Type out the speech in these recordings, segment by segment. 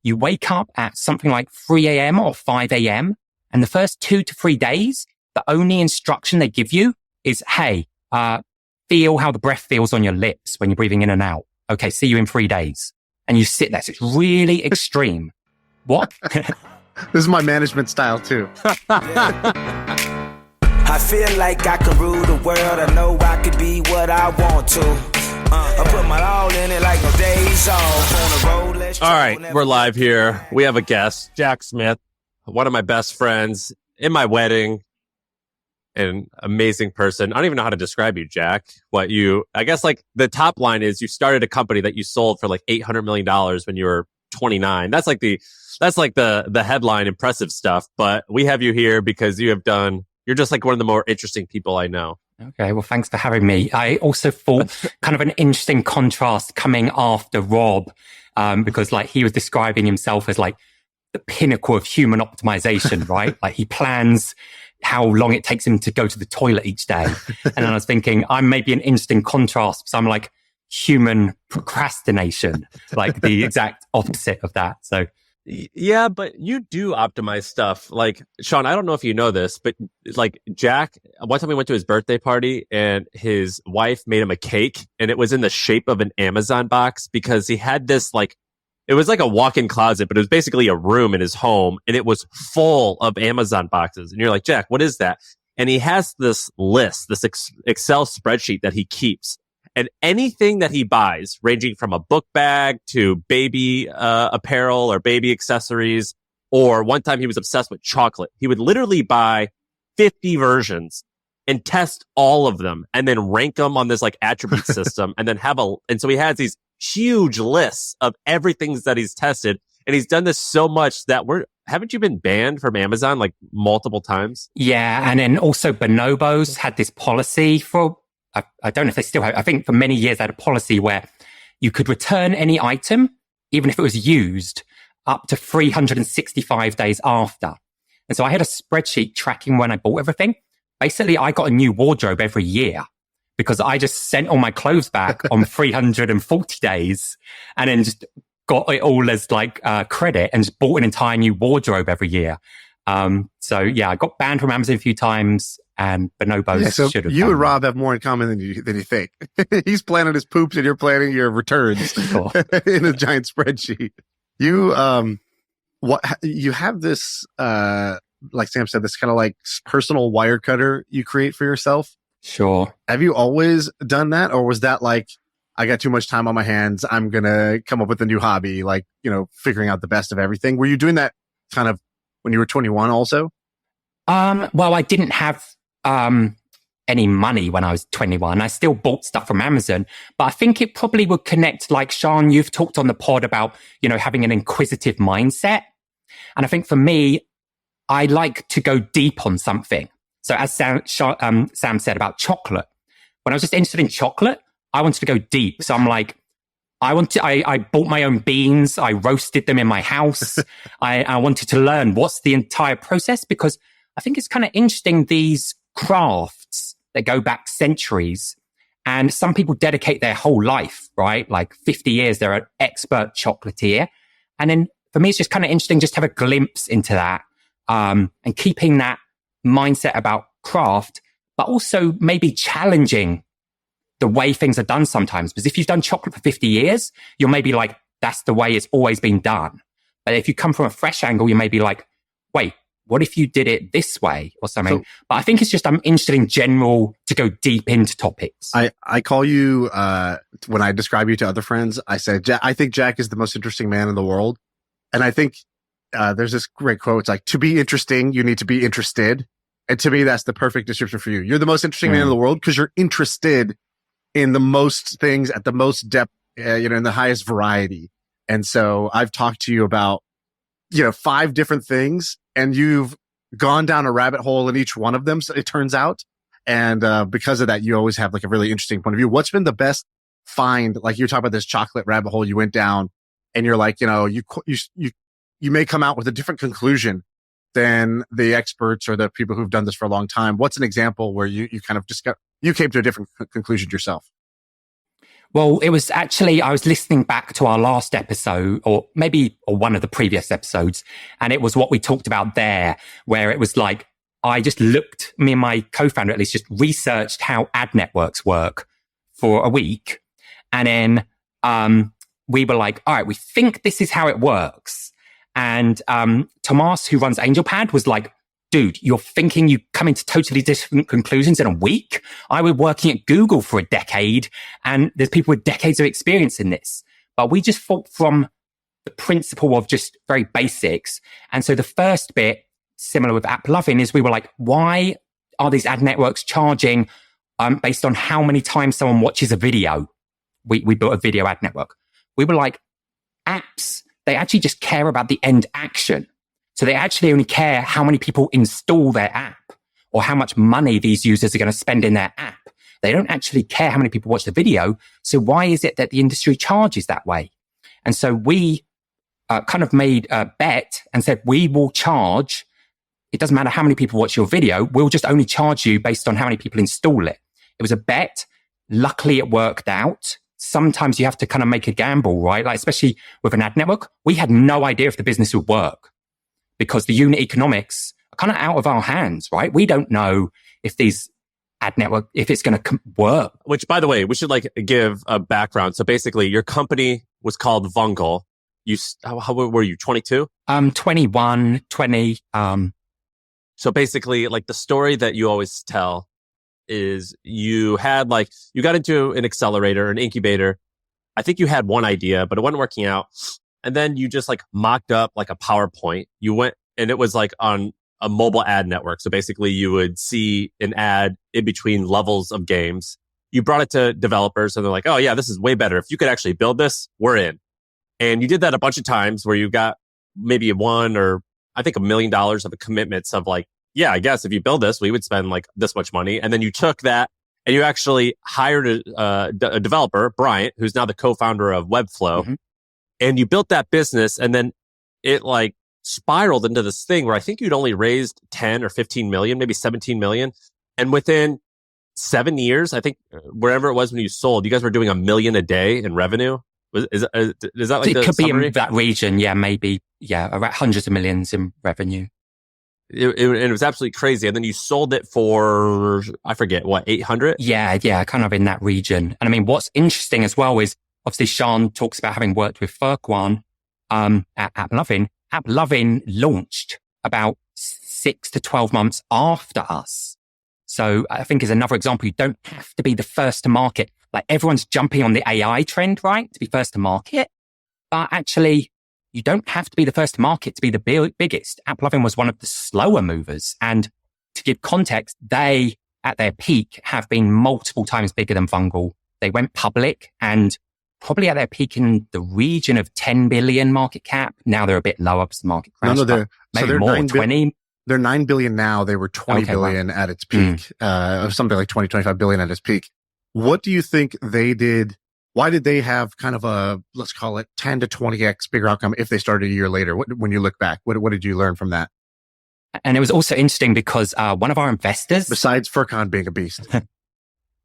You wake up at something like 3 a.m. or 5 a.m. And the first 2 to 3 days, the only instruction they give you is, hey, feel how the breath feels on your lips when you're breathing in and out. Okay, see you in 3 days. And you sit there. So it's really extreme. What? This is my management style too. I feel like I can rule the world. I know I could be what I want to. I put my all in it like no days off. On the road, all right, we're live here. We have a guest, Jack Smith, one of my best friends in my wedding. An amazing person. I don't even know how to describe you, Jack. I guess like the top line is you started a company that you sold for like $800 million when you were 29. That's like the headline impressive stuff. But we have you here because you're just like one of the more interesting people I know. Okay, well, thanks for having me. I also thought kind of an interesting contrast coming after Rob, because like he was describing himself as like the pinnacle of human optimization, right? Like he plans how long it takes him to go to the toilet each day. And then I was thinking, I'm maybe an interesting contrast because I'm like human procrastination, like the exact opposite of that. So yeah, but you do optimize stuff. Like, Shaan, I don't know if you know this, but like Jack, one time we went to his birthday party and his wife made him a cake and it was in the shape of an Amazon box because he had this like, it was like a walk-in closet, but it was basically a room in his home and it was full of Amazon boxes. And you're like, Jack, what is that? And he has this list, this Excel spreadsheet that he keeps. And anything that he buys, ranging from a book bag to baby apparel or baby accessories, or one time he was obsessed with chocolate. He would literally buy 50 versions and test all of them and then rank them on this like attribute system and then and so he has these huge lists of everything that he's tested. And he's done this so much that haven't you been banned from Amazon like multiple times? Yeah. And then also Bonobos had this policy for, I don't know if they still have, I think for many years they had a policy where you could return any item, even if it was used, up to 365 days after. And so I had a spreadsheet tracking when I bought everything. Basically, I got a new wardrobe every year because I just sent all my clothes back on 340 days and then just got it all as like credit and just bought an entire new wardrobe every year. So yeah, I got banned from Amazon a few times. And Bonobos should have. You and Rob have more in common than you think. He's planning his poops and you're planning your returns in a giant spreadsheet. You have this like Sam said, this kind of like personal wire cutter you create for yourself. Sure. Have you always done that, or was that like, I got too much time on my hands, I'm gonna come up with a new hobby, like, figuring out the best of everything? Were you doing that kind of when you were 21 also? Well, I didn't have any money when I was 21. I still bought stuff from Amazon, but I think it probably would connect, like Shaan, you've talked on the pod about, having an inquisitive mindset. And I think for me, I like to go deep on something. So as Sam said about chocolate, when I was just interested in chocolate, I wanted to go deep. So I'm like, I bought my own beans. I roasted them in my house. I wanted to learn what's the entire process, because I think it's kind of interesting, these crafts that go back centuries, and some people dedicate their whole life, right? Like 50 years, they're an expert chocolatier. And then for me, it's just kind of interesting just to have a glimpse into that, and keeping that mindset about craft, but also maybe challenging the way things are done sometimes. Because if you've done chocolate for 50 years, you're maybe like, that's the way it's always been done. But if you come from a fresh angle, you may be like, wait, what if you did it this way or something? But I think it's just, I'm interested in general to go deep into topics. I call you, when I describe you to other friends, I say, I think Jack is the most interesting man in the world. And I think there's this great quote. It's like, to be interesting, you need to be interested. And to me, that's the perfect description for you. You're the most interesting man in the world because you're interested in the most things at the most depth, in the highest variety. And so I've talked to you about, 5 different things, and you've gone down a rabbit hole in each one of them, so it turns out. And because of that, you always have like a really interesting point of view. What's been the best find? Like you talk about this chocolate rabbit hole you went down, and you're like, you may come out with a different conclusion than the experts or the people who've done this for a long time. What's an example where you kind of you came to a different conclusion yourself? Well, it was actually, I was listening back to our last episode or one of the previous episodes. And it was what we talked about there, where it was like, I just looked, me and my co-founder at least just researched how ad networks work for a week. And then, we were like, all right, we think this is how it works. And, Tomas, who runs AngelPad, was like, dude, you're thinking you come into totally different conclusions in a week? I was working at Google for a decade and there's people with decades of experience in this. But we just thought from the principle of just very basics. And so the first bit, similar with AppLovin, is we were like, why are these ad networks charging based on how many times someone watches a video? We built a video ad network. We were like, apps, they actually just care about the end action. So they actually only care how many people install their app or how much money these users are going to spend in their app. They don't actually care how many people watch the video. So why is it that the industry charges that way? And so we kind of made a bet and said, we will charge. It doesn't matter how many people watch your video. We'll just only charge you based on how many people install it. It was a bet. Luckily, it worked out. Sometimes you have to kind of make a gamble, right? Like, especially with an ad network, we had no idea if the business would work, because the unit economics are kind of out of our hands, right? We don't know if these ad network, if it's going to work. Which, by the way, we should like give a background. So basically, your company was called Vungle. How were you? 22? 21, 20. So basically, like the story that you always tell is you got into an accelerator, an incubator. I think you had one idea, but it wasn't working out. And then you just like mocked up like a PowerPoint. You went and it was like on a mobile ad network. So basically you would see an ad in between levels of games. You brought it to developers and they're like, oh yeah, this is way better. If you could actually build this, we're in. And you did that a bunch of times where you got maybe $1 or I think $1 million of the commitments of like, yeah, I guess if you build this, we would spend like this much money. And then you took that and you actually hired a developer, Bryant, who's now the co-founder of Webflow. Mm-hmm. And you built that business and then it like spiraled into this thing where I think you'd only raised 10 or 15 million, maybe 17 million. And within 7 years, I think wherever it was when you sold, you guys were doing $1 million a day in revenue. Is that like it the could summary? Be in that region? Yeah, maybe. Yeah, around hundreds of millions in revenue. It was absolutely crazy. And then you sold it for, I forget, what, 800? Yeah, kind of in that region. And I mean, what's interesting as well is obviously Shaan talks about having worked with Ferkwan at AppLovin. AppLovin launched about 6 to 12 months after us. So I think is another example. You don't have to be the first to market. Like everyone's jumping on the AI trend, right? To be first to market. But actually, you don't have to be the first to market to be the biggest. AppLovin was one of the slower movers. And to give context, they, at their peak, have been multiple times bigger than Vungle. They went public and probably at their peak in the region of 10 billion market cap. Now they're a bit lower because the market crashed. No, maybe they're more, 20. They're 9 billion now. They were 20 billion at its peak, something like 25 billion at its peak. What do you think they did? Why did they have kind of a, let's call it 10 to 20x bigger outcome if they started a year later? When you look back, what did you learn from that? And it was also interesting because one of our investors, besides Furkan being a beast,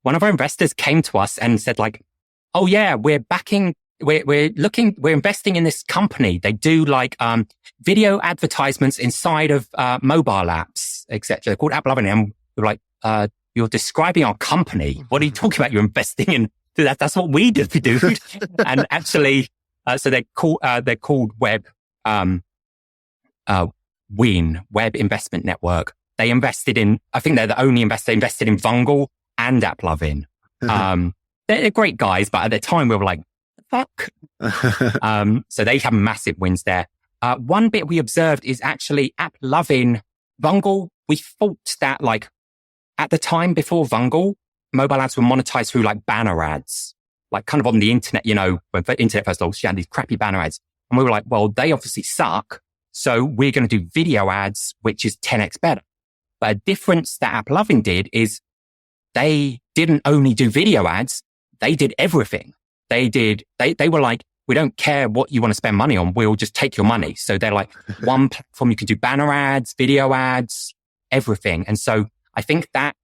one of our investors came to us and said like, oh yeah, we're investing in this company. They do like video advertisements inside of mobile apps, etc. They're called AppLovin. And we're like, you're describing our company. What are you talking about? You're investing in that. That's what we do, dude. And actually, so they're called Web Web Investment Network. They invested in, I think they're the only investor invested in Vungle and AppLovin. They're great guys, but at the time we were like, fuck. So they have massive wins there. One bit we observed is actually AppLovin, Vungle. We thought that like at the time before Vungle, mobile ads were monetized through like banner ads, like kind of on the internet, you know, when the internet first launched, you had these crappy banner ads. And we were like, well, they obviously suck. So we're going to do video ads, which is 10x better. But a difference that AppLovin did is they didn't only do video ads. They did everything. They were like, we don't care what you want to spend money on. We'll just take your money. So they're like one platform. You can do banner ads, video ads, everything. And so I think that,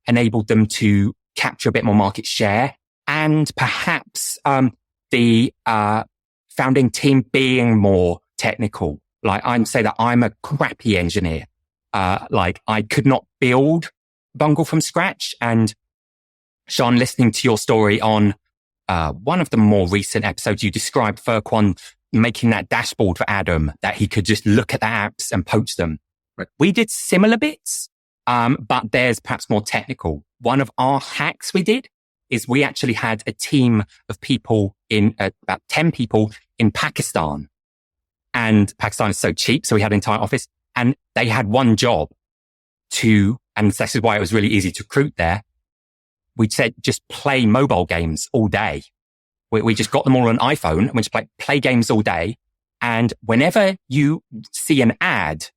enabled them to capture a bit more market share and perhaps the founding team being more technical. Like I'm say that I'm a crappy engineer. Like I could not build Bungle from scratch. And Shaan, listening to your story on one of the more recent episodes, you described Furquan making that dashboard for Adam that he could just look at the apps and poach them. Right. We did similar bits, but theirs perhaps more technical. One of our hacks we did is we actually had a team of people in about 10 people in Pakistan. And Pakistan is so cheap. So we had an entire office and they had one job and this is why it was really easy to recruit there. We said, just play mobile games all day. We just got them all on iPhone and we just play games all day. And whenever you see an ad,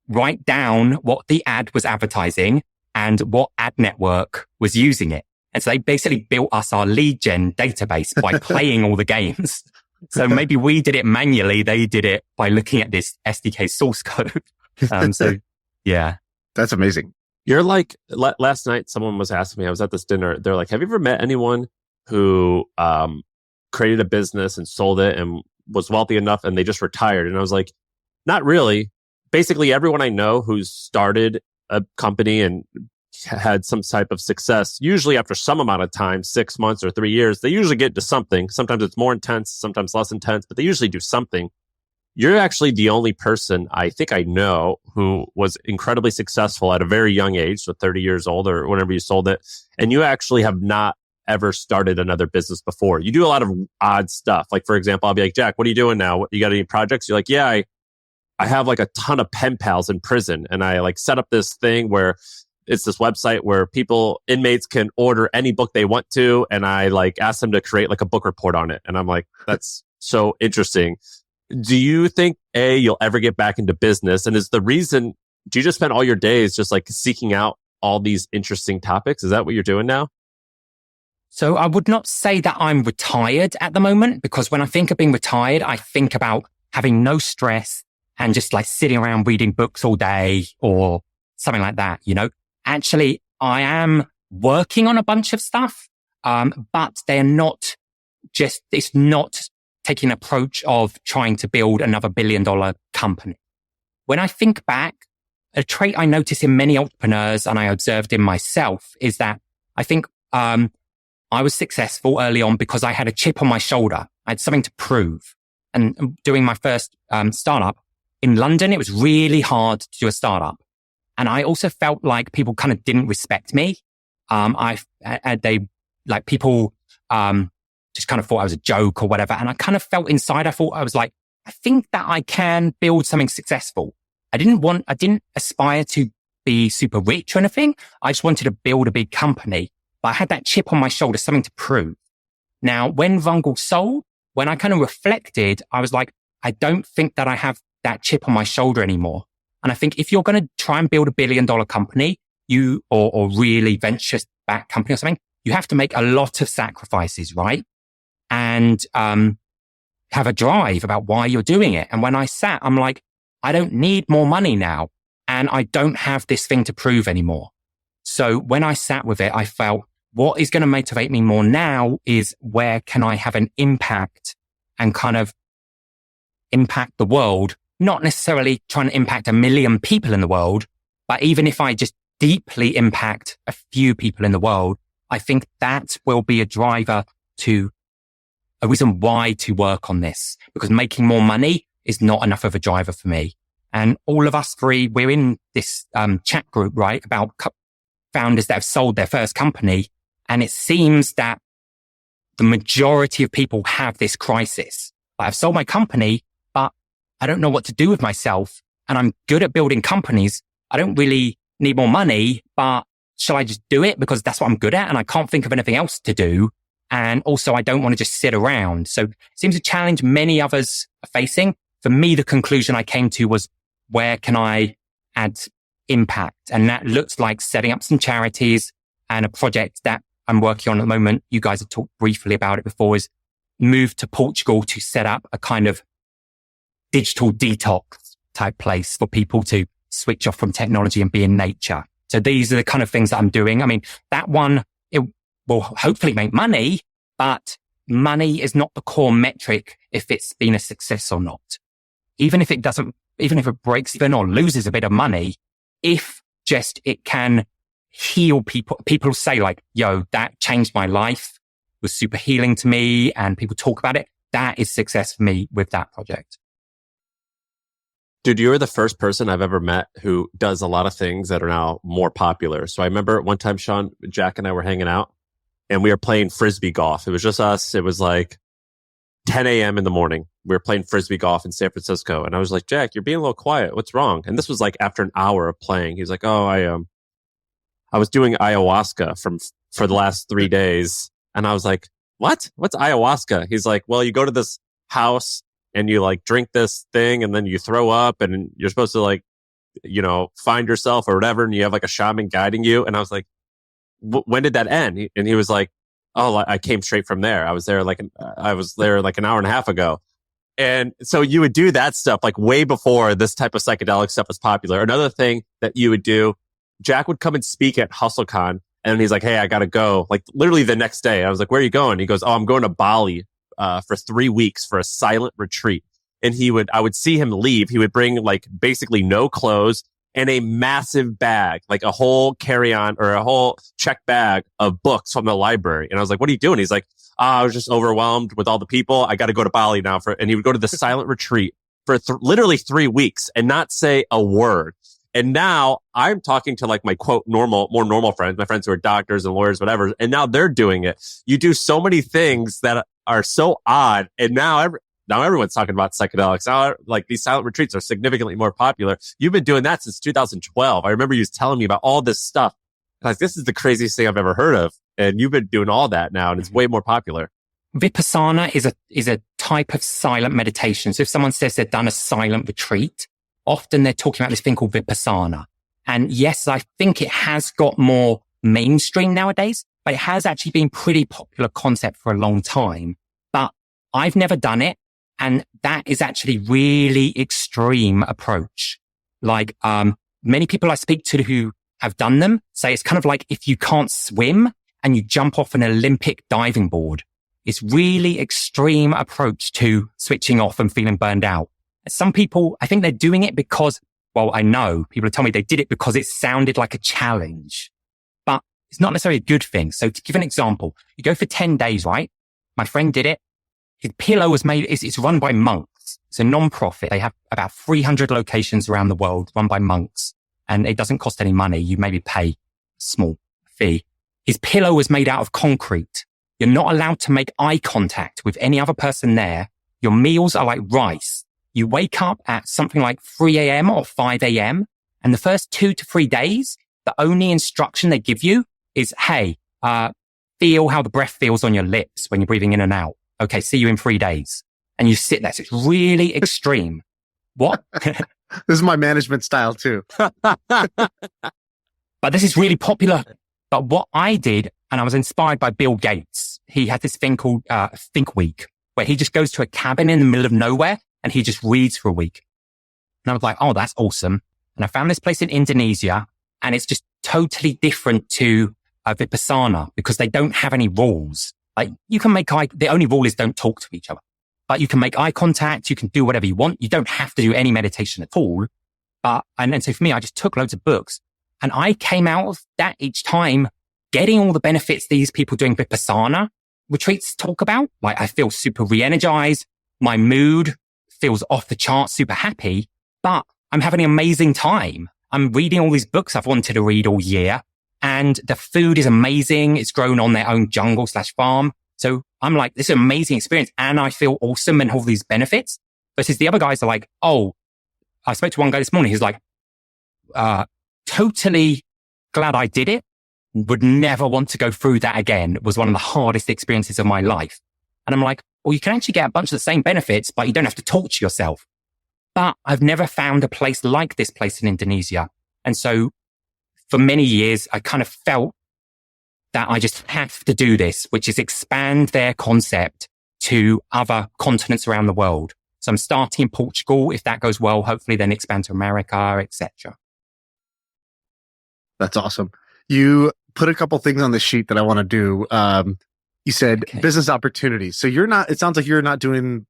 write down what the ad was advertising and what ad network was using it. And so they basically built us our lead gen database by playing all the games. So maybe we did it manually. They did it by looking at this SDK source code. So yeah. That's amazing. You're like, last night, someone was asking me, I was at this dinner. They're like, have you ever met anyone who created a business and sold it and was wealthy enough and they just retired? And I was like, not really. Basically, everyone I know who's started a company and had some type of success, usually after some amount of time, 6 months or 3 years, they usually get to something. Sometimes it's more intense, sometimes less intense, but they usually do something. You're actually the only person I think I know who was incredibly successful at a very young age, so 30 years old or whenever you sold it. And you actually have not ever started another business before. You do a lot of odd stuff. Like, for example, I'll be like, Jack, what are you doing now? You got any projects? You're like, yeah, I have like a ton of pen pals in prison. And I like set up this thing where it's this website where inmates can order any book they want to. And I like ask them to create like a book report on it. And I'm like, that's so interesting. Do you think you'll ever get back into business? And is the reason, do you just spend all your days just like seeking out all these interesting topics? Is that what you're doing now? So I would not say that I'm retired at the moment, because when I think of being retired, I think about having no stress and just like sitting around reading books all day or something like that, you know? Actually, I am working on a bunch of stuff, but they're not it's not taking an approach of trying to build another $1 billion company. When I think back, a trait I notice in many entrepreneurs and I observed in myself is that I think, I was successful early on because I had a chip on my shoulder. I had something to prove. And doing my first startup in London, it was really hard to do a startup. And I also felt like people kind of didn't respect me. People just kind of thought I was a joke or whatever. And I kind of felt inside, I was like, I think that I can build something successful. I didn't aspire to be super rich or anything. I just wanted to build a big company. But I had that chip on my shoulder, something to prove. Now, when Vungle sold, when I kind of reflected, I was like, I don't think that I have that chip on my shoulder anymore. And I think if you're going to try and build $1 billion company, or really venture-backed company or something, you have to make a lot of sacrifices, right? And have a drive about why you're doing it. And when I sat, I'm like, I don't need more money now. And I don't have this thing to prove anymore. So when I sat with it, I felt what is going to motivate me more now is where can I have an impact and kind of impact the world, not necessarily trying to impact 1 million people in the world, but even if I just deeply impact a few people in the world, I think that will be a driver to a reason why to work on this, because making more money is not enough of a driver for me. And all of us three, we're in this chat group, right, about founders that have sold their first company. And it seems that the majority of people have this crisis. Like, I've sold my company, but I don't know what to do with myself. And I'm good at building companies. I don't really need more money, but shall I just do it because that's what I'm good at? And I can't think of anything else to do. And also I don't want to just sit around. So it seems a challenge many others are facing. For me, the conclusion I came to was, where can I add impact? And that looks like setting up some charities, and a project that I'm working on at the moment. You guys have talked briefly about it before, is move to Portugal to set up a kind of digital detox type place for people to switch off from technology and be in nature. So these are the kind of things that I'm doing. I mean, that one, will hopefully make money, but money is not the core metric if it's been a success or not. Even if it breaks even or loses a bit of money, if just it can heal people say like, yo, that changed my life, was super healing to me, and people talk about it. That is success for me with that project. Dude, you're the first person I've ever met who does a lot of things that are now more popular. So I remember one time, Shaan, Jack and I were hanging out and we were playing Frisbee golf. It was just us. It was like 10 a.m. in the morning. We were playing Frisbee golf in San Francisco. And I was like, Jack, you're being a little quiet. What's wrong? And this was like after an hour of playing. He was like, oh, I was doing ayahuasca for the last 3 days. And I was like, what? What's ayahuasca? He's like, well, you go to this house and you like drink this thing and then you throw up and you're supposed to like, find yourself or whatever. And you have like a shaman guiding you. And I was like, when did that end? And he was like, oh, I came straight from there. I was there like an hour and a half ago. And so you would do that stuff like way before this type of psychedelic stuff was popular. Another thing that you would do, Jack would come and speak at HustleCon and he's like, hey, I got to go. Like literally the next day. I was like, where are you going? He goes, oh, I'm going to Bali for 3 weeks for a silent retreat. And I would see him leave. He would bring like basically no clothes and a massive bag, like a whole carry-on or a whole check bag of books from the library. And I was like, what are you doing? He's like, I was just overwhelmed with all the people. I got to go to Bali now and he would go to the silent retreat for literally 3 weeks and not say a word. And now I'm talking to like my quote more normal friends, my friends who are doctors and lawyers, whatever. And now they're doing it. You do so many things that are so odd. And now everyone's talking about psychedelics. Now, like these silent retreats are significantly more popular. You've been doing that since 2012. I remember you was telling me about all this stuff. Like, this is the craziest thing I've ever heard of. And you've been doing all that now and it's way more popular. Vipassana is a type of silent meditation. So if someone says they've done a silent retreat, often they're talking about this thing called Vipassana. And yes, I think it has got more mainstream nowadays, but it has actually been pretty popular concept for a long time. But I've never done it. And that is actually really extreme approach. Like, many people I speak to who have done them say it's kind of like if you can't swim and you jump off an Olympic diving board. It's really extreme approach to switching off and feeling burned out. Some people, I think they're doing it because, well, I know people tell me they did it because it sounded like a challenge, but it's not necessarily a good thing. So to give an example, you go for 10 days, right? My friend did it. His pillow was made, it's run by monks. It's a non-profit. They have about 300 locations around the world run by monks and it doesn't cost any money. You maybe pay a small fee. His pillow was made out of concrete. You're not allowed to make eye contact with any other person there. Your meals are like rice. You wake up at something like 3 a.m. or 5 a.m. And the first 2 to 3 days, the only instruction they give you is, hey, feel how the breath feels on your lips when you're breathing in and out. Okay, see you in 3 days. And you sit there. So it's really extreme. What? This is my management style too. But this is really popular. But what I did, and I was inspired by Bill Gates. He had this thing called Think Week, where he just goes to a cabin in the middle of nowhere and he just reads for a week. And I was like, oh, that's awesome. And I found this place in Indonesia and it's just totally different to Vipassana because they don't have any rules. Like you can the only rule is don't talk to each other, but you can make eye contact. You can do whatever you want. You don't have to do any meditation at all. And so for me, I just took loads of books and I came out of that each time getting all the benefits these people doing Vipassana retreats talk about. Like I feel super re-energized. My mood feels off the chart, super happy, but I'm having an amazing time. I'm reading all these books I've wanted to read all year and the food is amazing. It's grown on their own jungle/farm. So I'm like, this is an amazing experience and I feel awesome and all these benefits versus the other guys are like, oh, I spoke to one guy this morning. He's like, totally glad I did it. Would never want to go through that again. It was one of the hardest experiences of my life. And I'm like, well, you can actually get a bunch of the same benefits, but you don't have to torture yourself. But I've never found a place like this place in Indonesia. And so for many years, I kind of felt that I just have to do this, which is expand their concept to other continents around the world. So I'm starting in Portugal. If that goes well, hopefully then expand to America, etc. That's awesome. You put a couple things on the sheet that I want to do. You said business opportunities. So it sounds like you're not doing,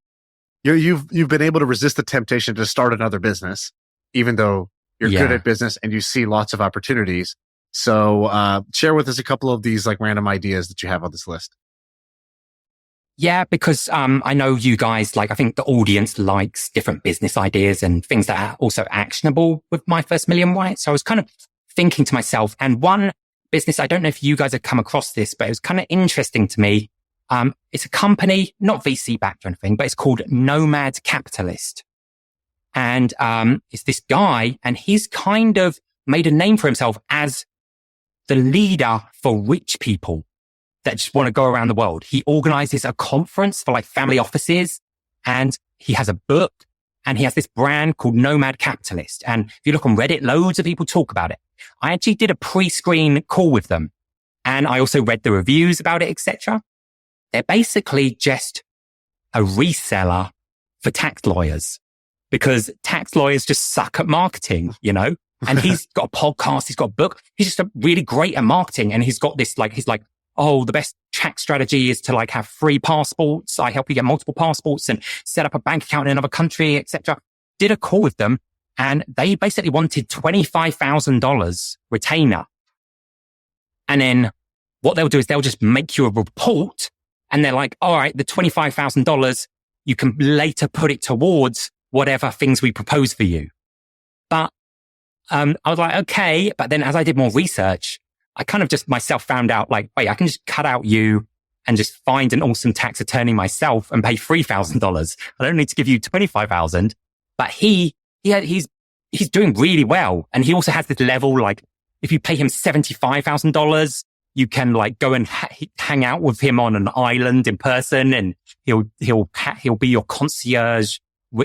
you've been able to resist the temptation to start another business, even though you're good at business and you see lots of opportunities. So, share with us a couple of these like random ideas that you have on this list. Yeah, because I know you guys, like, I think the audience likes different business ideas and things that are also actionable with My First Million, right? So I was kind of thinking to myself, and one business, I don't know if you guys have come across this, but it was kind of interesting to me. It's a company, not VC backed or anything, but it's called Nomad Capitalist. And it's this guy, and he's kind of made a name for himself as the leader for rich people that just want to go around the world. He organizes a conference for like family offices, and he has a book, and he has this brand called Nomad Capitalist. And if you look on Reddit, loads of people talk about it. I actually did a pre-screen call with them, and I also read the reviews about it, etc. They're basically just a reseller for tax lawyers, because tax lawyers just suck at marketing, you know? And he's got a podcast, he's got a book. He's just really great at marketing. And he's got this, like, he's like, oh, the best tax strategy is to like have free passports. I help you get multiple passports and set up a bank account in another country, etc. Did a call with them, and they basically wanted $25,000 retainer. And then what they'll do is they'll just make you a report, and they're like, all right, the $25,000, you can later put it towards whatever things we propose for you. But I was like, okay. But then as I did more research, I kind of just myself found out, like, wait, I can just cut out you and just find an awesome tax attorney myself and pay $3,000. I don't need to give you $25,000. But he's doing really well. And he also has this level, like, if you pay him $75,000, you can like go and hang out with him on an island in person, and he'll be your concierge.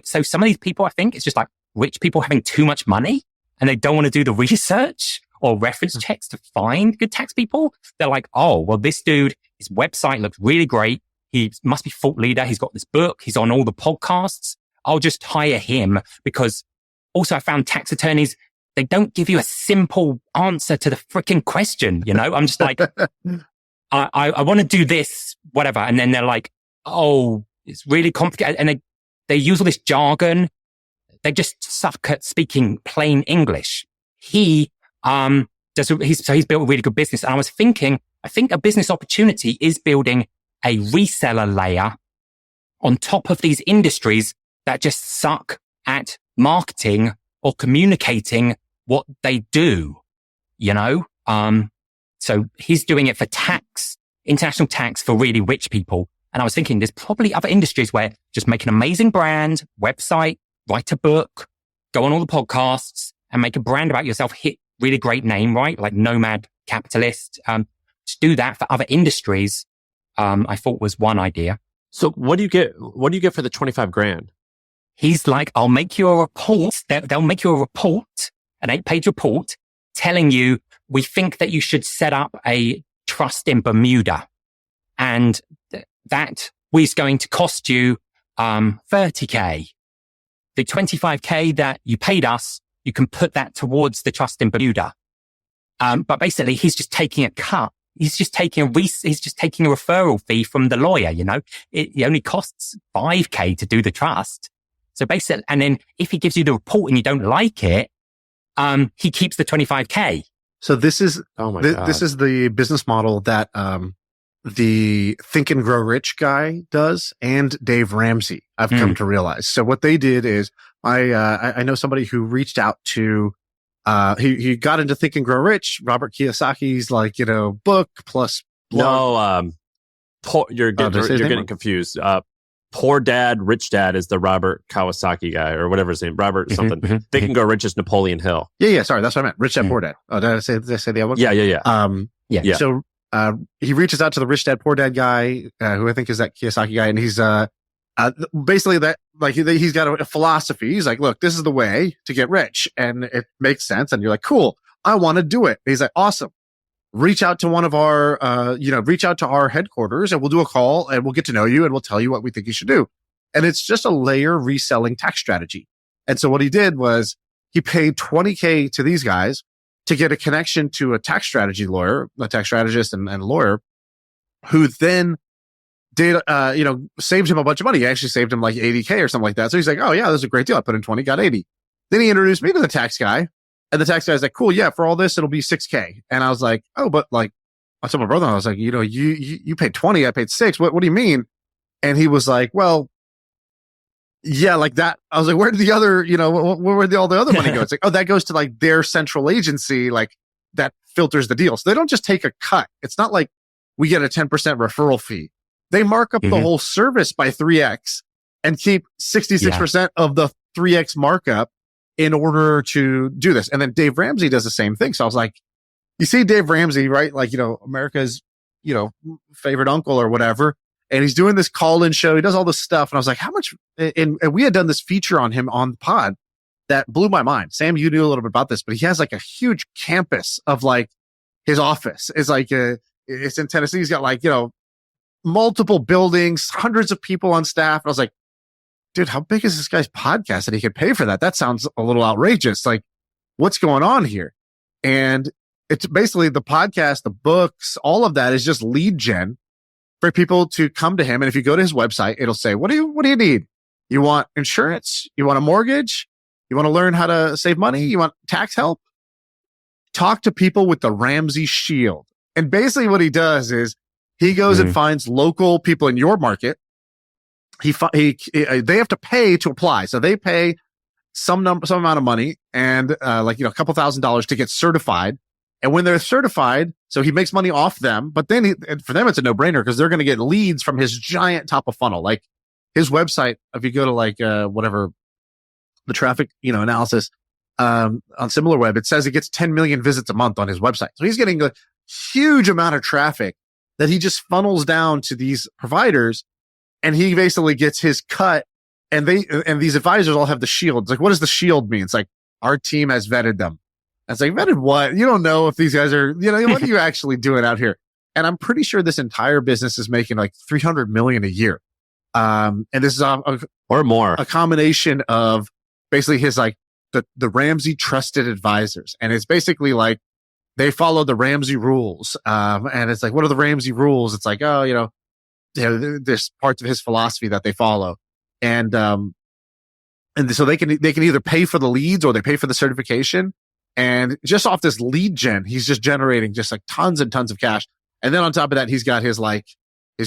So some of these people, I think it's just like rich people having too much money and they don't want to do the research or reference checks to find good tax people. They're like, oh, well, this dude, his website looks really great. He must be thought leader. He's got this book. He's on all the podcasts. I'll just hire him. Because also I found tax attorneys, they don't give you a simple answer to the freaking question. You know, I'm just like, I want to do this, whatever. And then they're like, oh, it's really complicated. And they use all this jargon. They just suck at speaking plain English. He's built a really good business. And I was thinking, I think a business opportunity is building a reseller layer on top of these industries that just suck at marketing or communicating what they do, you know? So he's doing it for tax, international tax for really rich people. And I was thinking there's probably other industries where just make an amazing brand, website, write a book, go on all the podcasts and make a brand about yourself, hit really great name, right? Like Nomad Capitalist. Just do that for other industries. I thought was one idea. So what do you get? What do you get for the 25 grand? He's like, I'll make you a report. They'll make you a report, an 8-page report telling you, we think that you should set up a trust in Bermuda, and that is going to cost you, $30,000. The $25,000 that you paid us, you can put that towards the trust in Bermuda. But basically he's just taking a cut. He's just taking a referral fee from the lawyer, you know. It only costs $5,000 to do the trust. So basically, and then if he gives you the report and you don't like it, he keeps the $25,000. So this is, this is the business model that, the Think and Grow Rich guy does, and Dave Ramsey, I've come to realize. So what they did is, I know somebody who reached out to, he got into Think and Grow Rich, Robert Kiyosaki's like, you know, book plus. No, you're getting confused. Poor Dad, Rich Dad is the Robert Kawasaki guy, or whatever his name, Robert something. Think and Grow Rich is Napoleon Hill. Yeah. Sorry, that's what I meant. Rich Dad, Poor Dad. Oh, did I say the other one? Yeah. So, he reaches out to the Rich Dad, Poor Dad guy, who I think is that Kiyosaki guy. And he's, basically that, like, he's got a philosophy. He's like, look, this is the way to get rich. And it makes sense. And you're like, cool, I want to do it. And he's like, awesome. Reach out to one of our, reach out to our headquarters and we'll do a call and we'll get to know you and we'll tell you what we think you should do. And it's just a layer reselling tax strategy. And so what he did was he paid $20,000 to these guys to get a connection to a tax strategist and lawyer who then did, saved him a bunch of money. He actually saved him like $80K or something like that. So he's like, oh yeah, this is a great deal. I put in 20, got 80. Then he introduced me to the tax guy, and the tax guy's like, cool. Yeah. For all this, it'll be 6K. And I was like, oh, but like, I told my brother, I was like, you paid 20, I paid 6. What do you mean? And he was like, well, yeah, like that. I was like, where did the other, where did all the other money go? It's like, oh, that goes to like their central agency, like that filters the deal. So they don't just take a cut. It's not like we get a 10% referral fee. They mark up the whole service by 3x and keep 66% of the 3x markup in order to do this. And then Dave Ramsey does the same thing. So I was like, you see Dave Ramsey, right? Like, America's, favorite uncle or whatever. And he's doing this call-in show. He does all this stuff. And I was like, how much? And we had done this feature on him on the pod that blew my mind. Sam, you knew a little bit about this, but he has like a huge campus of like his office is like, it's in Tennessee. He's got like, multiple buildings, hundreds of people on staff. And I was like, dude, how big is this guy's podcast that he could pay for that? That sounds a little outrageous. Like, what's going on here? And it's basically the podcast, the books, all of that is just lead gen for people to come to him. And if you go to his website, it'll say, what do you need? You want insurance? You want a mortgage? You want to learn how to save money? You want tax help? Talk to people with the Ramsey Shield. And basically what he does is he goes and finds local people in your market. They have to pay to apply. So they pay some amount of money and, a couple $1,000s to get certified. And when they're certified, so he makes money off them, but then for them, it's a no-brainer because they're going to get leads from his giant top of funnel. Like his website, if you go to like, whatever the traffic, analysis, on SimilarWeb, it says it gets 10 million visits a month on his website. So he's getting a huge amount of traffic that he just funnels down to these providers, and he basically gets his cut. And these advisors all have the shield. It's like, what does the shield mean? It's like, our team has vetted them. It's like, vetted what? You don't know if these guys are, what are you actually doing out here? And I'm pretty sure this entire business is making like 300 million a year. And this is or more, a combination of basically his like the Ramsey trusted advisors. And it's basically like they follow the Ramsey rules. And it's like, what are the Ramsey rules? It's like, oh, there's parts of his philosophy that they follow. And so they can either pay for the leads or they pay for the certification. And just off this lead gen, he's just generating just like tons and tons of cash. And then on top of that, he's got his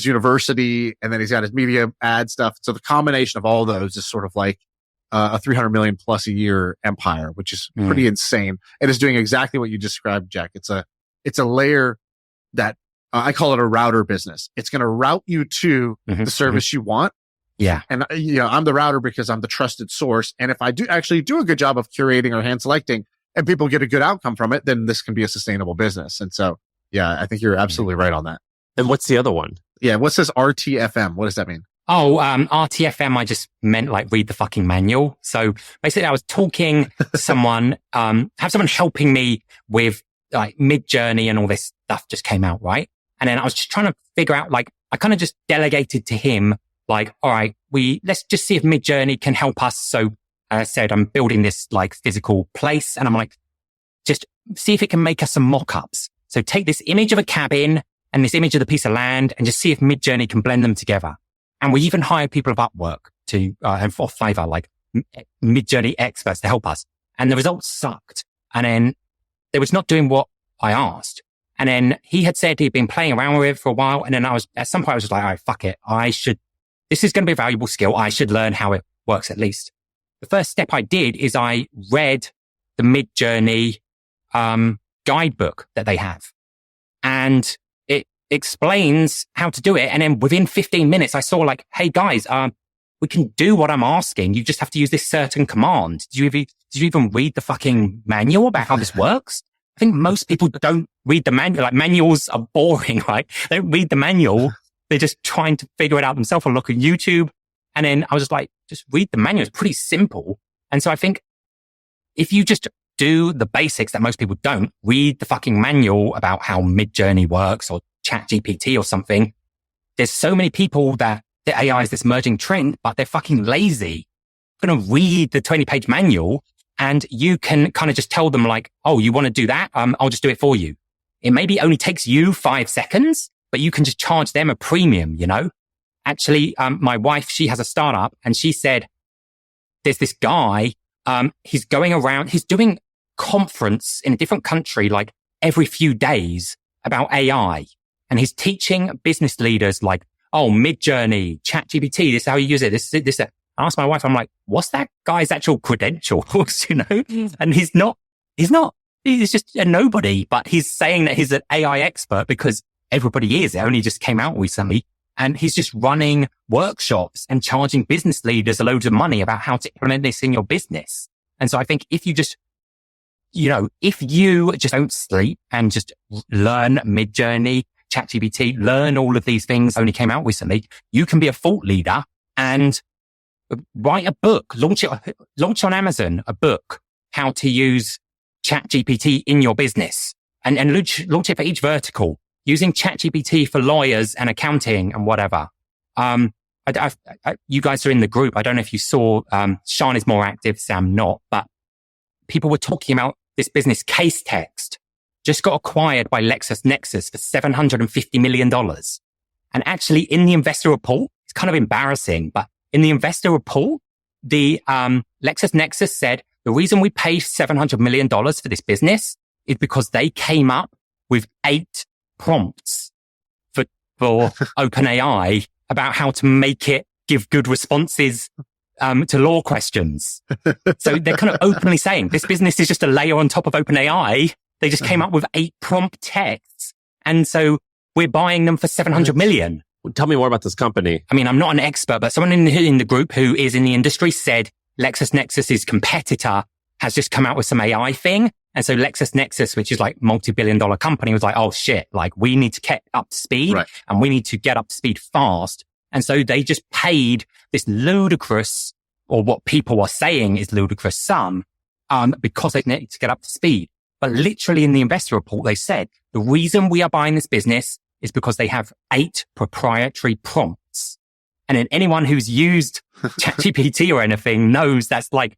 university, and then he's got his media ad stuff. So the combination of all those is sort of like a 300 million plus a year empire, which is pretty insane. And it's doing exactly what you described, Jack. It's a layer that I call it a router business. It's going to route you to the service you want. Yeah. And I'm the router because I'm the trusted source. And if I do a good job of curating or hand selecting, and people get a good outcome from it, then this can be a sustainable business. And so, yeah, I think you're absolutely right on that. And what's the other one? Yeah. What says RTFM? What does that mean? Oh, RTFM, I just meant like read the fucking manual. So basically I was talking to someone, have someone helping me with like Mid-Journey and all this stuff just came out, right? And then I was just trying to figure out, like, I kind of just delegated to him, like, all right, let's just see if Mid-Journey can help us. So I said, I'm building this like physical place, and I'm like, just see if it can make us some mock-ups. So take this image of a cabin and this image of the piece of land and just see if Mid-Journey can blend them together. And we even hired people of Upwork to, and for Fiverr, like Mid-Journey experts to help us. And the results sucked. And then they was not doing what I asked. And then he had said he'd been playing around with it for a while. And then at some point I was just like, all right, fuck it. This is going to be a valuable skill. I should learn how it works at least. The first step I did is I read the Mid-Journey guidebook that they have. And it explains how to do it. And then within 15 minutes, I saw like, hey guys, we can do what I'm asking. You just have to use this certain command. Did you even read the fucking manual about how this works? I think most people don't read the manual. Like, manuals are boring, right? They don't read the manual. They're just trying to figure it out themselves or look at YouTube. And then I was just like, just read the manual. It's pretty simple. And so I think if you just do the basics that most people don't, read the fucking manual about how Mid-Journey works or ChatGPT or something. There's so many people that the AI is this emerging trend, but they're fucking lazy. I'm going to read the 20-page manual and you can kind of just tell them like, oh, you want to do that? I'll just do it for you. It maybe only takes you 5 seconds, but you can just charge them a premium, you know? Actually, my wife, she has a startup, and she said, there's this guy, he's going around, he's doing conference in a different country, like every few days about AI. And he's teaching business leaders like, oh, Midjourney, ChatGPT, this is how you use it. This. I asked my wife, I'm like, what's that guy's actual credentials, you know? And he's just a nobody, but he's saying that he's an AI expert because everybody is. It only just came out recently. And he's just running workshops and charging business leaders a load of money about how to implement this in your business. And so I think if you just don't sleep and just learn Midjourney, ChatGPT, learn all of these things only came out recently, you can be a thought leader and write a book, launch on Amazon, a book, how to use ChatGPT in your business and launch it for each vertical. Using ChatGPT for lawyers and accounting and whatever. You guys are in the group. I don't know if you saw, Shaan is more active, Sam not, but people were talking about this business Case Text just got acquired by LexisNexis for $750 million. And actually in the investor report, it's kind of embarrassing, but in the investor report, the LexisNexis said the reason we paid $700 million for this business is because they came up with 8 prompts for OpenAI about how to make it give good responses to law questions. So they're kind of openly saying this business is just a layer on top of OpenAI. They just came up with 8 prompt texts. And so we're buying them for 700 million. Tell me more about this company. I mean, I'm not an expert, but someone in the group who is in the industry said LexisNexis's competitor has just come out with some AI thing. And so LexisNexis, which is like multi-billion-dollar company, was like, oh shit, like we need to get up to speed and we need to get up to speed fast. And so they just paid this ludicrous, or what people are saying is ludicrous sum, because they need to get up to speed. But literally in the investor report, they said the reason we are buying this business is because they have 8 proprietary prompts. And then anyone who's used ChatGPT or anything knows that's like,